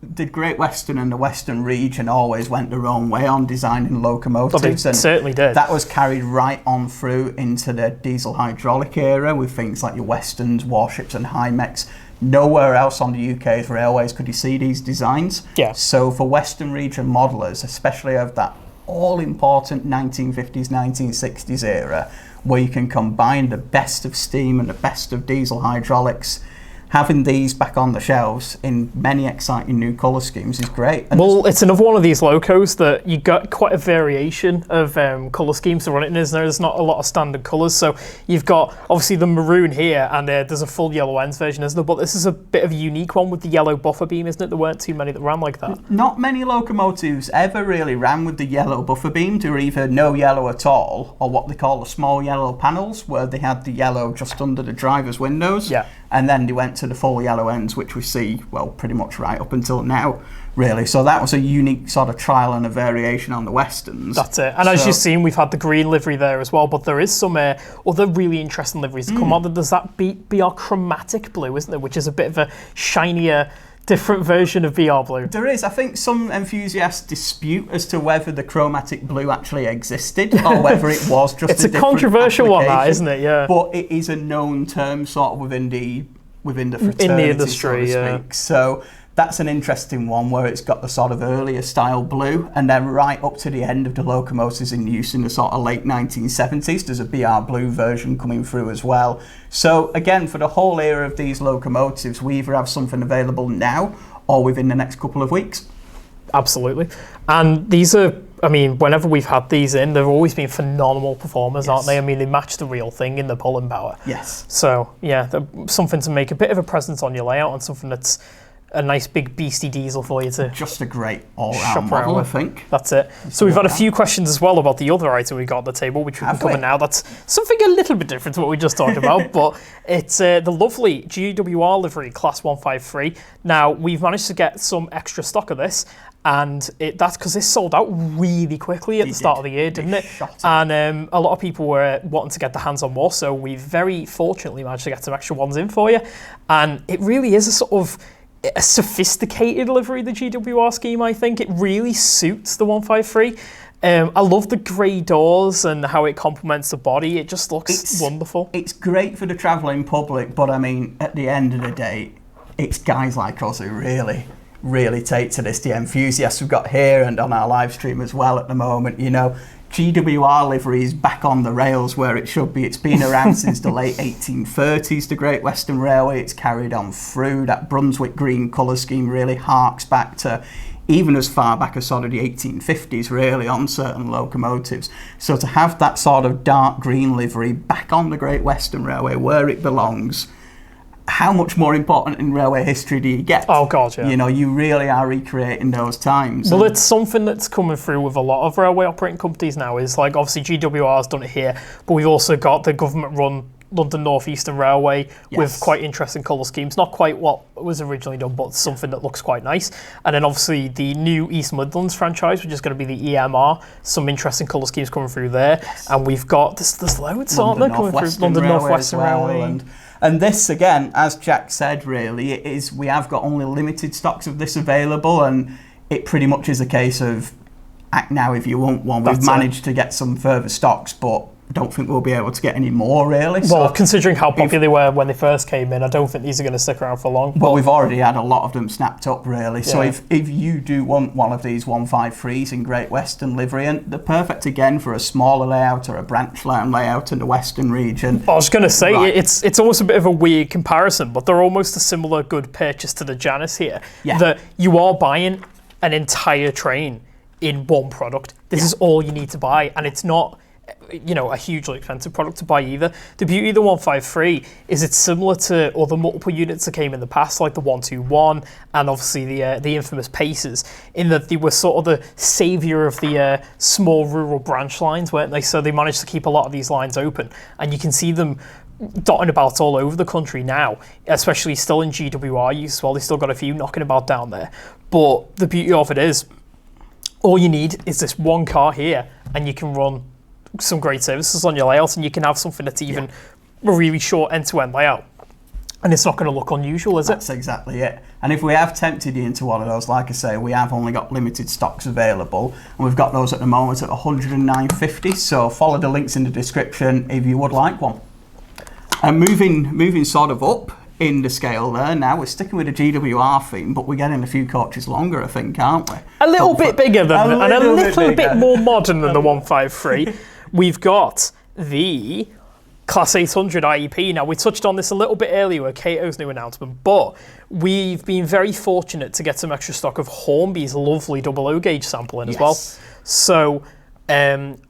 The Great Western and the Western region always went their own way on designing locomotives. They certainly did. That was carried right on through into the diesel hydraulic era with things like your Westerns, warships and High-Mechs. Nowhere else on the UK's railways could you see these designs. Yeah. So for Western region modellers, especially of that all-important 1950s, 1960s era, where you can combine the best of steam and the best of diesel hydraulics, having these back on the shelves in many exciting new colour schemes is great. And well, it's another one of these locos that you got quite a variation of colour schemes to run it in, isn't there? There's not a lot of standard colours. So you've got, obviously, the maroon here, and there's a full yellow ends version, isn't there? But this is a bit of a unique one with the yellow buffer beam, isn't it? There weren't too many that ran like that. Not many locomotives ever really ran with the yellow buffer beam. They were either no yellow at all, or what they call the small yellow panels, where they had the yellow just under the driver's windows. Yeah. And then they went to the full yellow ends, which we see, well, pretty much right up until now, really. So that was a unique sort of trial and a variation on the Westerns. That's it. And as you've seen, we've had the green livery there as well, but there is some other really interesting liveries that come on. There's that BR chromatic blue, isn't there, which is a bit of a shinier, different version of BR blue. There is. I think some enthusiasts dispute as to whether the chromatic blue actually existed or whether it was just it's a controversial one, that, isn't it? Yeah. But it is a known term sort of within the fraternity, in the industry, so to speak. So that's an interesting one where it's got the sort of earlier style blue, and then right up to the end of the locomotives in use in the sort of late 1970s, there's a BR blue version coming through as well. So again, for the whole era of these locomotives, we either have something available now or within the next couple of weeks. Absolutely. And these are, I mean, whenever we've had these in, they've always been phenomenal performers, aren't they? I mean, they match the real thing in the pulling power. Yes. So, yeah, something to make a bit of a presence on your layout and something that's a nice big beastie diesel for you to... Just a great all-round model, I think. That's it. So we've had a few questions as well about the other item we got on the table, which we can cover now. That's something a little bit different to what we just talked about, but it's the lovely GWR livery Class 153. Now, we've managed to get some extra stock of this, and that's because this sold out really quickly at the start of the year, didn't it? And a lot of people were wanting to get their hands on more, so we very fortunately managed to get some extra ones in for you. And it really is a sort of a sophisticated livery, the GWR scheme, I think. It really suits the 153. I love the grey doors and how it complements the body. It just looks wonderful. It's great for the travelling public, but I mean, at the end of the day, it's guys like us who really take to this. The enthusiasts we've got here and on our live stream as well at the moment, you know, GWR livery is back on the rails where it should be. It's been around since the late 1830s, the Great Western Railway. It's carried on through. That Brunswick green colour scheme really harks back to even as far back as sort of the 1850s, really, on certain locomotives. So to have that sort of dark green livery back on the Great Western Railway where it belongs, how much more important in railway history do you get? Oh, God, yeah. You know, you really are recreating those times. Well, it's something that's coming through with a lot of railway operating companies now. Is like, obviously, GWR's done it here, but we've also got the government-run London North Eastern Railway with quite interesting colour schemes. Not quite what was originally done, but something that looks quite nice. And then, obviously, the new East Midlands franchise, which is going to be the EMR. Some interesting colour schemes coming through there. Yes. And we've got, there's loads, aren't there, coming through? London North Western Railway. And this, again, as Jack said, really, it is, we have got only limited stocks of this available, and it pretty much is a case of act now if you want one. We've managed to get some further stocks, but I don't think we'll be able to get any more, really. Well, So considering how popular they were when they first came in, I don't think these are going to stick around for long. Well, we've already had a lot of them snapped up, really. So Yeah. if you do want one of these 153s in Great Western livery, and they're perfect again for a smaller layout or a branch line layout in the Western region. I was going to say, Right. it's almost a bit of a weird comparison, but they're almost a similar good purchase to the Janus here. Yeah. That you are buying an entire train in one product. This is all you need to buy, and it's not, a hugely expensive product to buy either. The beauty of the 153 is it's similar to other multiple units that came in the past, like the 121 and obviously the infamous Pacers, in that they were sort of the saviour of the small rural branch lines, weren't they? So they managed to keep a lot of these lines open, and you can see them dotting about all over the country now, especially still in GWR use as well. They still got a few knocking about down there. But the beauty of it is, all you need is this one car here, and you can run some great services on your layout, and you can have something that's even a really short end-to-end layout. And it's not going to look unusual, is it? That's exactly it. And if we have tempted you into one of those, like I say, we have only got limited stocks available, and we've got those at the moment at 109.50. So follow the links in the description if you would like one. And moving sort of up in the scale there, now we're sticking with the GWR theme, but we're getting a few coaches longer, I think, aren't we? A little bit bigger than, and a little bit more modern than the 153. We've got the Class 800 IEP. Now, we touched on this a little bit earlier with Kato's new announcement, but we've been very fortunate to get some extra stock of Hornby's lovely 00 gauge sampling as well. So,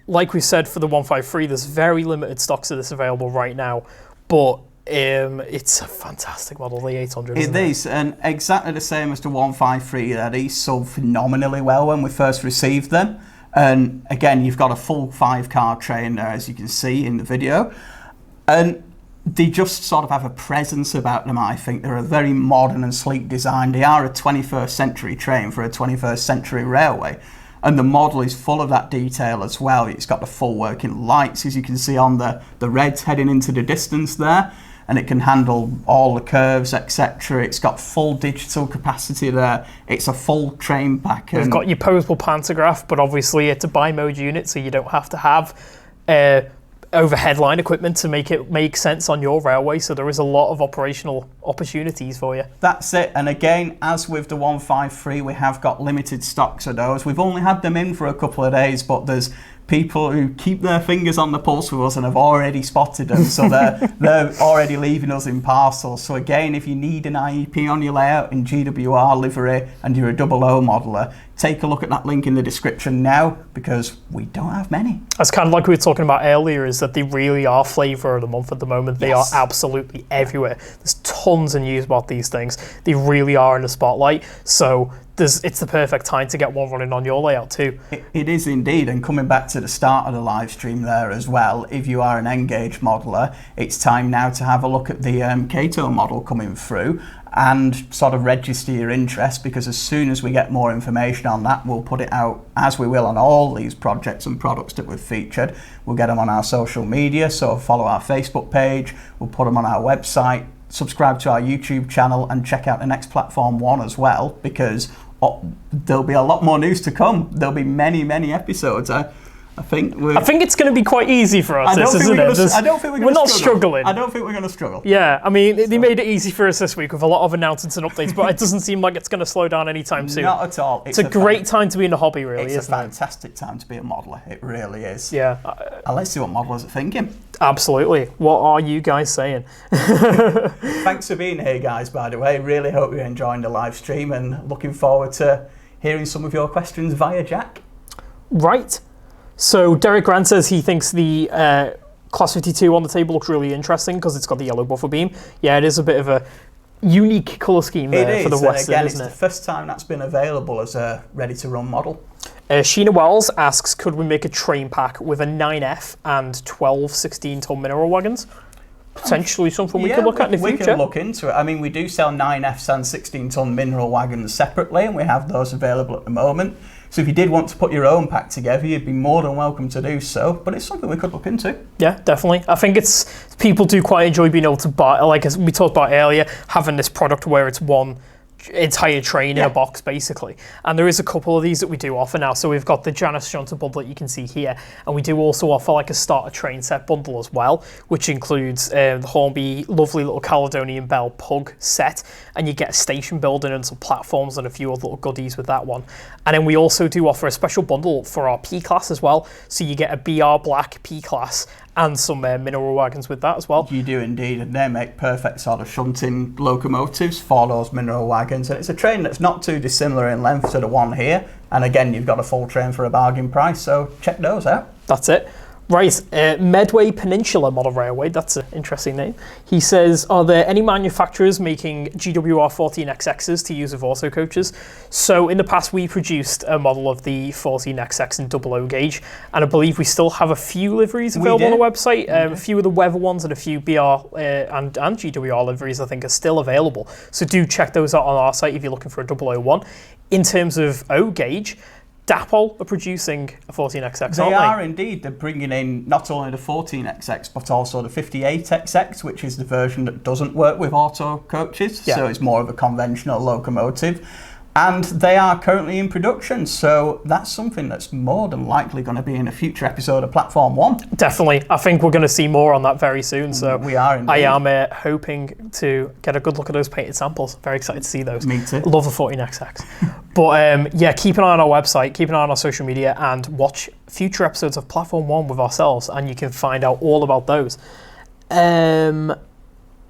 like we said for the 153, there's very limited stocks of this available right now, but it's a fantastic model, the 800. It is, and exactly the same as the 153. These sold phenomenally well when we first received them. And again, you've got a full 5-car train there, as you can see in the video. And they just sort of have a presence about them, I think. They're a very modern and sleek design. They are a 21st century train for a 21st century railway. And the model is full of that detail as well. It's got the full working lights, as you can see on the reds heading into the distance there. And it can handle all the curves, etc. It's got full digital capacity there. It's a full train pack. We've got your posable pantograph, but obviously it's a bi-mode unit, so you don't have to have overhead line equipment to make it make sense on your railway. So there is a lot of operational opportunities for you. That's it. And again, as with the 153, we have got limited stocks of those. We've only had them in for a couple of days, but there's people who keep their fingers on the pulse with us and have already spotted them, so they're already leaving us in parcels. So again, if you need an IEP on your layout in GWR livery and you're a 00 modeler, take a look at that link in the description now, because we don't have many. That's kind of like we were talking about earlier, is that they really are flavour of the month at the moment. They are absolutely everywhere. There's tons of news about these things. They really are in the spotlight. So it's the perfect time to get one running on your layout too. It is indeed, and coming back to the start of the live stream there as well, if you are an N-gauge modeler, it's time now to have a look at the Kato model coming through and sort of register your interest, because as soon as we get more information on that, we'll put it out, as we will on all these projects and products that we've featured. We'll get them on our social media, so follow our Facebook page, we'll put them on our website, subscribe to our YouTube channel, and check out the Next Platform One as well, because there'll be a lot more news to come. There'll be many, many episodes. I think it's going to be quite easy for us, isn't it? I don't think we're not struggling. I don't think we're going to struggle. Yeah, I mean, they made it easy for us this week with a lot of announcements and updates, but it doesn't seem like it's going to slow down anytime soon. Not at all. It's a great time to be in the hobby, really, isn't it? It's a fantastic time to be a modeler. It really is. Yeah. And let's see what modelers are thinking. Absolutely. What are you guys saying? Thanks for being here, guys, by the way. Really hope you're enjoying the live stream and looking forward to hearing some of your questions via Jack. Right. So Derek Grant says he thinks the Class 52 on the table looks really interesting because it's got the yellow buffer beam. Yeah, it is a bit of a unique colour scheme there for the Western, again, isn't it? It's the first time that's been available as a ready-to-run model. Sheena Wells asks, could we make a train pack with a 9F and 12 16-ton mineral wagons? Potentially something we could look at in the future. We can look into it. I mean, we do sell 9Fs and 16-ton mineral wagons separately, and we have those available at the moment. So if you did want to put your own pack together, you'd be more than welcome to do so. But it's something we could look into. Yeah, definitely. I think people do quite enjoy being able to buy, like as we talked about earlier, having this product where it's one entire train in a box, basically. And there is a couple of these that we do offer now. So we've got the Janus shunter bundle that you can see here, and we do also offer like a starter train set bundle as well, which includes the Hornby lovely little Caledonian Bell pug set, and you get a station building and some platforms and a few other little goodies with that one. And then we also do offer a special bundle for our P-Class as well, so you get a BR Black P-Class and some mineral wagons with that as well. You do indeed, and they make perfect sort of shunting locomotives for those mineral wagons, and it's a train that's not too dissimilar in length to the one here, and again you've got a full train for a bargain price, so check those out. That's it. Right, Medway Peninsula Model Railway, that's an interesting name. He says, are there any manufacturers making GWR 14XXs to use with auto coaches? So in the past we produced a model of the 14XX in 00 gauge, and I believe we still have a few liveries available on the website. A few of the weather ones and a few BR and GWR liveries I think are still available. So do check those out on our site if you're looking for a 001. In terms of O gauge, Dapol are producing a 14XX, They are indeed. They're bringing in not only the 14XX, but also the 58XX, which is the version that doesn't work with auto coaches, so it's more of a conventional locomotive. And they are currently in production, so that's something that's more than likely going to be in a future episode of Platform 1. Definitely. I think we're going to see more on that very soon, so we are indeed. I am hoping to get a good look at those painted samples. Very excited to see those. Me too. Love the 14XX. But yeah, keep an eye on our website, keep an eye on our social media, and watch future episodes of Platform 1 with ourselves, and you can find out all about those. Matt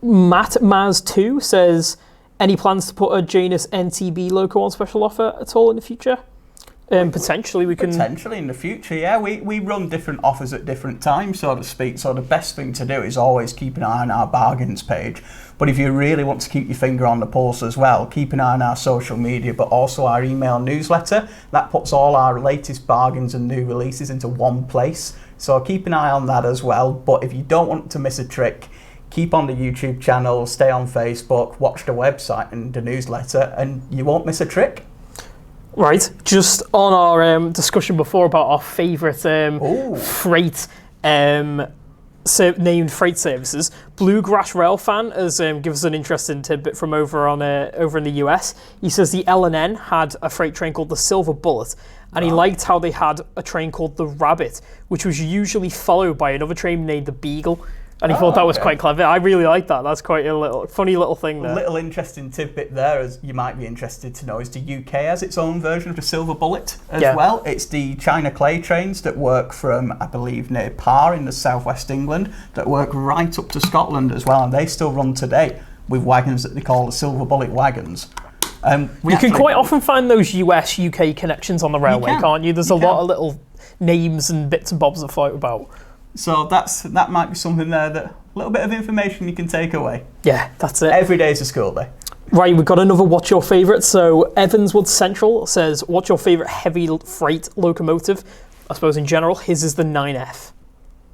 Maz2 says, any plans to put a Janus NTB loco on special offer at all in the future? Potentially we can... Potentially in the future, yeah. We run different offers at different times, so to speak, so the best thing to do is always keep an eye on our bargains page. But if you really want to keep your finger on the pulse as well, keep an eye on our social media, but also our email newsletter. That puts all our latest bargains and new releases into one place. So keep an eye on that as well. But if you don't want to miss a trick, keep on the YouTube channel, stay on Facebook, watch the website and the newsletter, and you won't miss a trick. Right, just on our discussion before about our favourite freight named freight services, Bluegrass Rail Fan has given us an interesting tidbit from over in the US. He says the L&N had a freight train called the Silver Bullet, and he liked how they had a train called the Rabbit, which was usually followed by another train named the Beagle. And he thought that was quite clever. I really like that. That's quite a funny little thing there. A little interesting tidbit there, as you might be interested to know, is the UK has its own version of the Silver Bullet as well. It's the China Clay trains that work from, I believe, near Par in the southwest England, that work right up to Scotland as well, and they still run today with wagons that they call the Silver Bullet wagons. You can quite often find those US-UK connections on the railway, can't you? There's a lot of little names and bits and bobs that float about. So that might be something there, that a little bit of information you can take away. Yeah, that's it. Every day is a school day. Right, we've got another What's Your Favourite. So Evanswood Central says, what's your favourite heavy freight locomotive? I suppose in general, his is the 9F.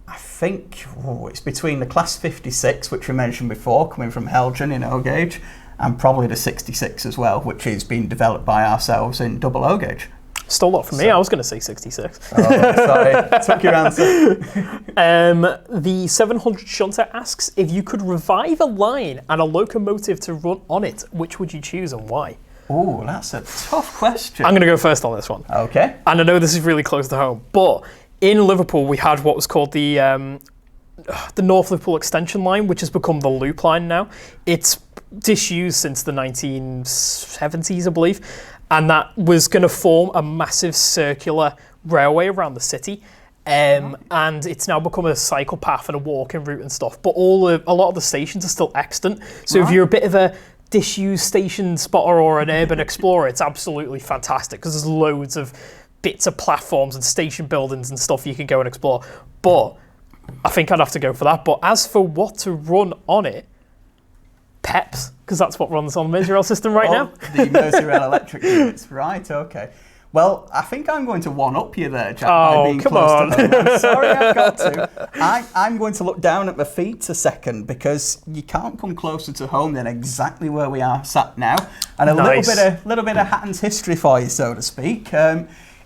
I think it's between the Class 56, which we mentioned before, coming from Helgen in O gauge, and probably the 66 as well, which is being developed by ourselves in 00 gauge. Stole that from me. I was going to say 66. Oh, sorry. Took your answer. The 700 Shunter asks, if you could revive a line and a locomotive to run on it, which would you choose and why? Oh, that's a tough question. I'm going to go first on this one. Okay. And I know this is really close to home, but in Liverpool we had what was called the North Liverpool Extension Line, which has become the Loop Line now. It's disused since the 1970s, I believe. And that was going to form a massive circular railway around the city. And it's now become a cycle path and a walking route and stuff. But a lot of the stations are still extant. So if you're a bit of a disused station spotter or an urban explorer, it's absolutely fantastic because there's loads of bits of platforms and station buildings and stuff you can go and explore. But I think I'd have to go for that. But as for what to run on it, PEPs, because that's what runs on the Merseyrail system right now. The Merseyrail electric units, right, okay. Well, I think I'm going to one-up you there, Jack, by being close to home. I'm sorry, I've got to. I'm going to look down at my feet a second, because you can't come closer to home than exactly where we are sat now. And a little bit of Hattons history for you, so to speak.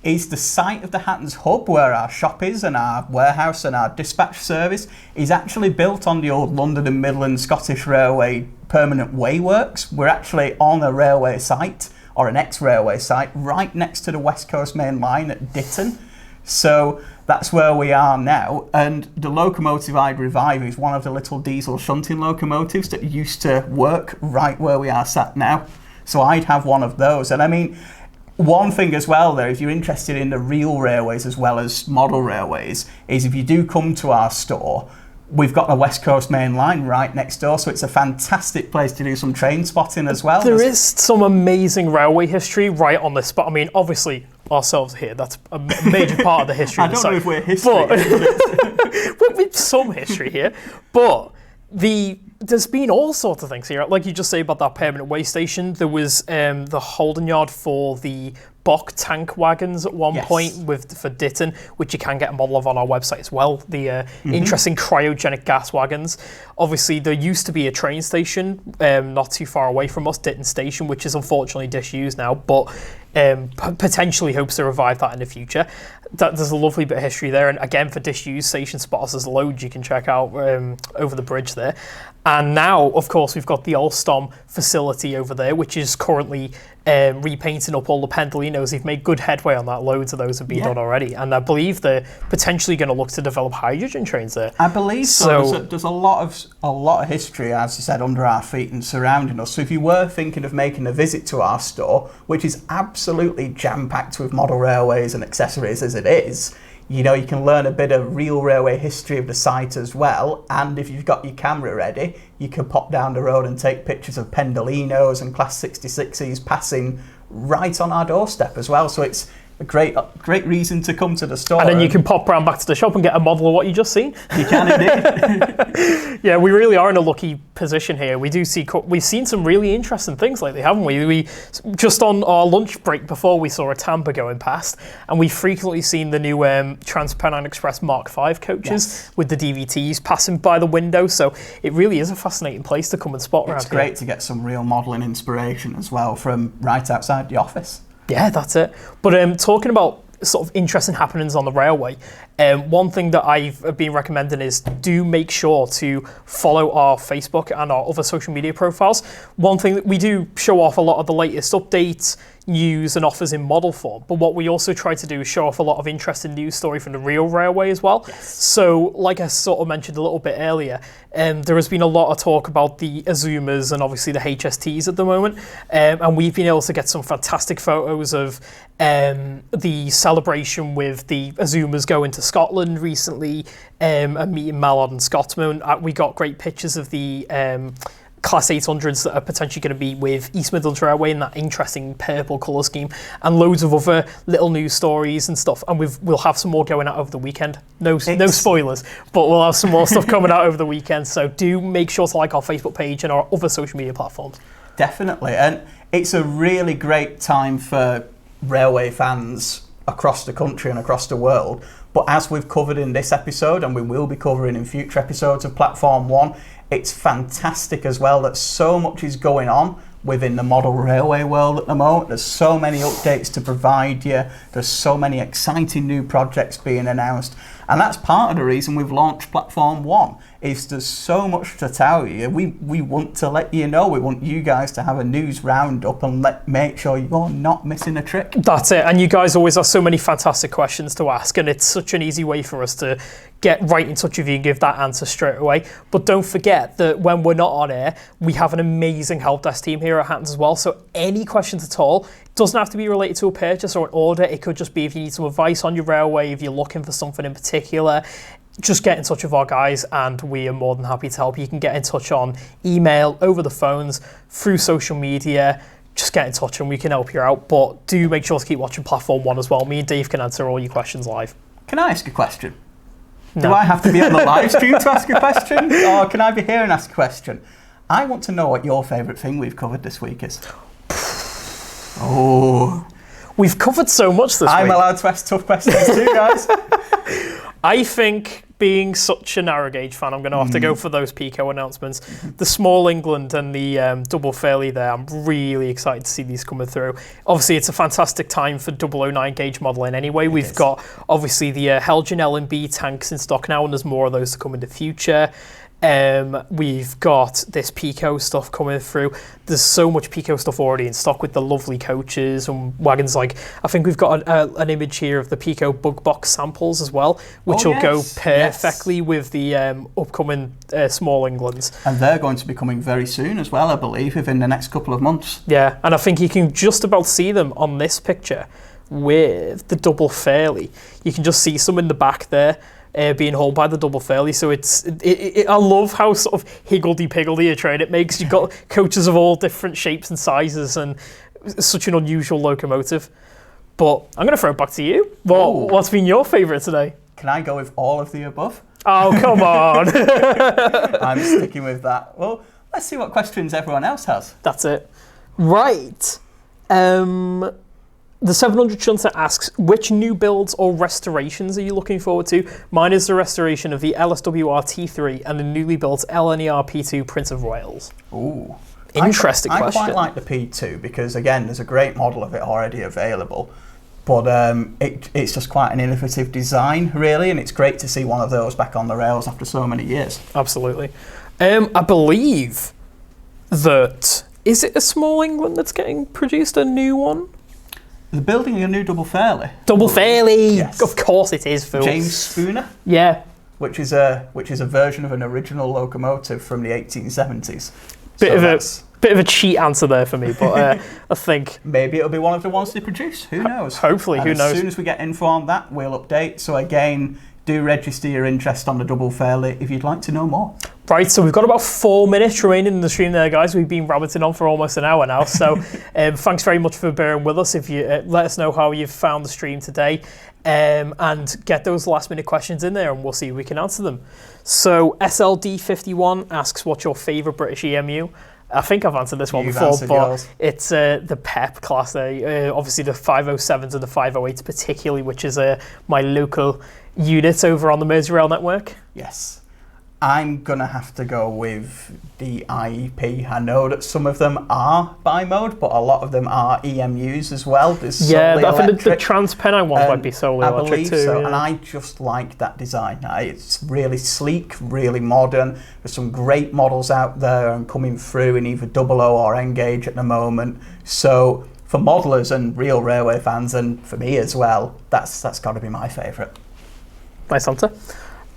is the site of the Hattons hub, where our shop is and our warehouse and our dispatch service is actually built on the old London and Midland Scottish Railway permanent way works. We're actually on a railway site, or an ex-railway site, right next to the West Coast Main Line at Ditton. So that's where we are now, and the locomotive I'd revive is one of the little diesel shunting locomotives that used to work right where we are sat now. So I'd have one of those. And I mean, one thing as well there, if you're interested in the real railways as well as model railways, is if you do come to our store, we've got the West Coast Main Line right next door, so it's a fantastic place to do some train spotting as well. There is some amazing railway history right on this spot. I mean, obviously, ourselves here, that's a major part of the history of the site. I don't know if we're history. But with some history here. But there's been all sorts of things here. Like you just say about that permanent way station, there was the holding yard for the Bock tank wagons at one point for Ditton, which you can get a model of on our website as well. The interesting cryogenic gas wagons. Obviously, there used to be a train station not too far away from us, Ditton Station, which is unfortunately disused now, but potentially hopes to revive that in the future. There's a lovely bit of history there, and again, for disused station spotters, there's loads you can check out over the bridge there. And now, of course, we've got the Alstom facility over there, which is currently repainting up all the Pendolinos. They've made good headway on that. Loads of those have been done already, and I believe they're potentially going to look to develop hydrogen trains there. I believe so. There's a lot of history, as you said, under our feet and surrounding us. So if you were thinking of making a visit to our store, which is absolutely jam-packed with model railways and accessories as it is, you know, you can learn a bit of real railway history of the site as well. And if you've got your camera ready, you can pop down the road and take pictures of Pendolinos and Class 66s passing right on our doorstep as well. So it's a great reason to come to the store. And then you can pop round back to the shop and get a model of what you just seen. You can indeed. Yeah, we really are in a lucky position here. we've seen some really interesting things lately, haven't we? We just on our lunch break before, we saw a Tampa going past, and we've frequently seen the new Trans-Pennine Express Mark V coaches with the DVTs passing by the window. So it really is a fascinating place to come and spot around. It's great to get some real modelling inspiration as well from right outside the office. Yeah, that's it. But talking about sort of interesting happenings on the railway, one thing that I've been recommending is do make sure to follow our Facebook and our other social media profiles. One thing that we do show off a lot of the latest updates, news and offers in model form, but what we also try to do is show off a lot of interesting news story from the real railway as well. So like I sort of mentioned a little bit earlier, there has been a lot of talk about the Azumas and obviously the HSTs at the moment, and we've been able to get some fantastic photos of the celebration with the Azumas going to Scotland recently, and meeting Mallard and Scotsman. We got great pictures of the Class 800s that are potentially going to be with East Midlands Railway in that interesting purple colour scheme, and loads of other little news stories and stuff. And we'll have some more going out over the weekend. No spoilers, but we'll have some more stuff coming out over the weekend. So do make sure to like our Facebook page and our other social media platforms. Definitely, and it's a really great time for railway fans across the country and across the world. But as we've covered in this episode, and we will be covering in future episodes of Platform 1, it's fantastic as well that so much is going on within the model railway world at the moment. There's so many updates to provide you. There's so many exciting new projects being announced. And that's part of the reason we've launched Platform 1, is there's so much to tell you. We want to let you know. We want you guys to have a news roundup and make sure you're not missing a trick. That's it. And you guys always have so many fantastic questions to ask, and it's such an easy way for us to get right in touch with you and give that answer straight away. But don't forget that when we're not on air, we have an amazing help desk team here at Hattons as well. So any questions at all, it doesn't have to be related to a purchase or an order. It could just be if you need some advice on your railway, if you're looking for something in particular. Just get in touch with our guys and we are more than happy to help. You can get in touch on email, over the phones, through social media. Just get in touch and we can help you out. But do make sure to keep watching Platform 1 as well. Me and Dave can answer all your questions live. Can I ask a question? No. Do I have to be on the live stream to ask a question? Or can I be here and ask a question? I want to know what your favourite thing we've covered this week is. Oh. We've covered so much this week. I'm allowed to ask tough questions too, guys. I think being such a narrow gauge fan, I'm going to have to go for those Pico announcements. The Small England and the double Fairlie there, I'm really excited to see these coming through. Obviously, it's a fantastic time for 009 gauge modelling anyway. We've got, obviously, the Helgen LMB tanks in stock now, and there's more of those to come in the future. We've got this Pico stuff coming through. There's so much Pico stuff already in stock with the lovely coaches and wagons. Like, I think we've got an image here of the Pico bug box samples as well, which will go perfectly with the upcoming Small Englands. And they're going to be coming very soon as well, I believe, within the next couple of months. Yeah, and I think you can just about see them on this picture with the double Fairlie. You can just see some in the back there. Being hauled by the double Fairlie, so I love how sort of higgledy-piggledy a train it makes. You've got coaches of all different shapes and sizes, and it's such an unusual locomotive. But I'm going to throw it back to you. What's been your favourite today? Can I go with all of the above? Oh, come on. I'm sticking with that. Well, let's see what questions everyone else has. That's it. Right. The 700 Shunter asks, which new builds or restorations are you looking forward to? Mine is the restoration of the LSWR T3 and the newly built LNER P2 Princess Royals. Ooh. Interesting question. I quite like the P2 because, again, there's a great model of it already available. But it's just quite an innovative design, really, and it's great to see one of those back on the rails after so many years. Absolutely. I believe that... Is it a Small England that's getting produced, a new one? They're building a new double Fairlie. Double Fairlie! Yes. Of course it is, Phil. James Spooner? Yeah. Which is a version of an original locomotive from the 1870s. Bit of a cheat answer there for me, but I think... Maybe it'll be one of the ones they produce. Who knows? Hopefully, who knows? As soon as we get info on that, we'll update. So again, do register your interest on the double Fairlie if you'd like to know more. Right, so we've got about 4 minutes remaining in the stream there, guys. We've been rabbiting on for almost an hour now, so thanks very much for bearing with us. If you let us know how you've found the stream today, and get those last-minute questions in there, and we'll see if we can answer them. So SLD51 asks, what's your favourite British EMU? I think I've answered this one before, but yours. It's the PEP class there. Obviously, the 507s and the 508s particularly, which is my local unit over on the Merseyrail network. Yes. I'm going to have to go with the IEP. I know that some of them are bi-mode, but a lot of them are EMUs as well. I think the TransPennine ones might be solely electric too. I believe so, yeah. And I just like that design. It's really sleek, really modern. There's some great models out there and coming through in either 00 or N-gauge at the moment. So for modelers and real railway fans, and for me as well, that's got to be my favourite. Nice answer.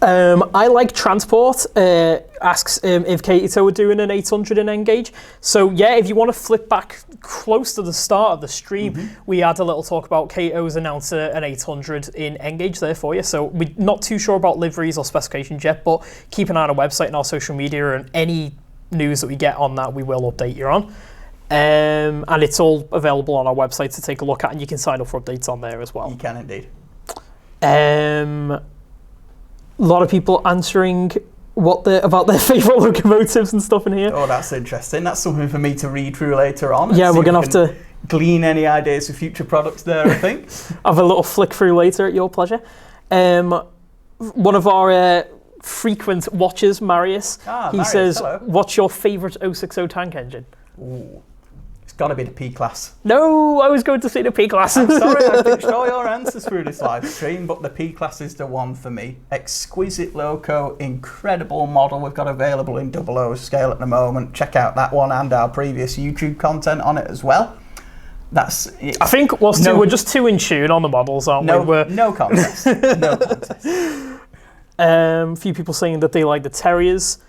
I like Transport, asks if Kato are doing an 800 in N-gauge. So yeah, if you want to flip back close to the start of the stream, we had a little talk about Kato's announced an 800 in N-gauge there for you. So we're not too sure about liveries or specifications yet, but keep an eye on our website and our social media, and any news that we get on that, we will update you on. And it's all available on our website to take a look at, and you can sign up for updates on there as well. You can indeed. A lot of people answering about their favourite locomotives and stuff in here. Oh, that's interesting. That's something for me to read through later on. Yeah, we're going to have to glean any ideas for future products there, I think. Have a little flick through later at your pleasure. One of our frequent watchers, Marius, Marius, says, hello. What's your favourite 060 tank engine? Ooh. Got to be the P-Class. No, I was going to say the P-Class. I'm sorry, I've pitched all your answers through this live stream, but the P-Class is the one for me. Exquisite loco, incredible model we've got available in 00 scale at the moment. Check out that one and our previous YouTube content on it as well. I think we're just too in tune on the models, aren't we? No contest. No contest. A few people saying that they like the Terriers,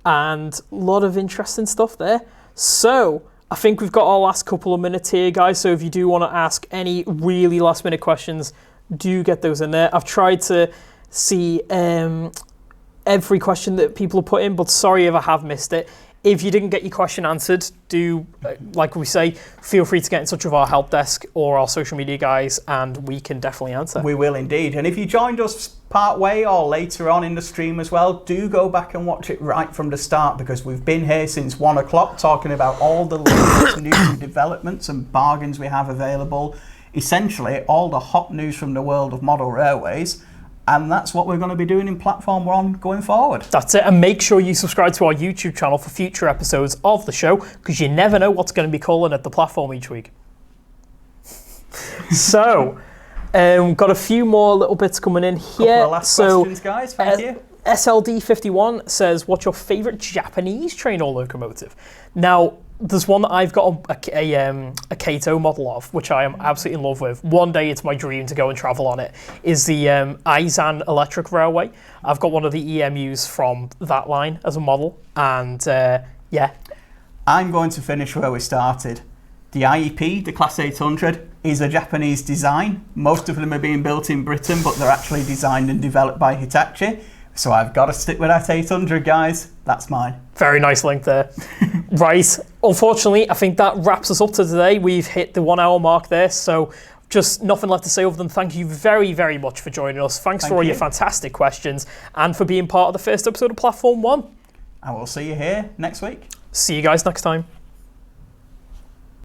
and a lot of interesting stuff there. So I think we've got our last couple of minutes here, guys, so if you do want to ask any really last-minute questions, do get those in there. I've tried to see every question that people have put in, but sorry if I have missed it. If you didn't get your question answered, do, like we say, feel free to get in touch with our help desk or our social media guys, and we can definitely answer. We will indeed. And if you joined us part way or later on in the stream as well, do go back and watch it right from the start, because we've been here since 1 o'clock talking about all the latest new developments and bargains we have available. Essentially, all the hot news from the world of model railways. And that's what we're going to be doing in Platform 1 going forward. That's it, and make sure you subscribe to our YouTube channel for future episodes of the show, because you never know what's going to be calling at the platform each week. So, got a few more little bits coming in here. Couple of last questions, guys. Thank you. SLD51 says, what's your favourite Japanese train or locomotive? Now, there's one that I've got a Kato model of, which I am absolutely in love with. One day it's my dream to go and travel on it, is the Aizan Electric Railway. I've got one of the EMUs from that line as a model, and yeah. I'm going to finish where we started. The IEP, the Class 800, is a Japanese design. Most of them are being built in Britain, but they're actually designed and developed by Hitachi. So I've got to stick with that 800, guys. That's mine. Very nice link there. Right. Unfortunately, I think that wraps us up to today. We've hit the 1 hour mark there. So just nothing left to say other than thank you very, very much for joining us. Thanks for all your fantastic questions and for being part of the first episode of Platform 1. And we'll see you here next week. See you guys next time.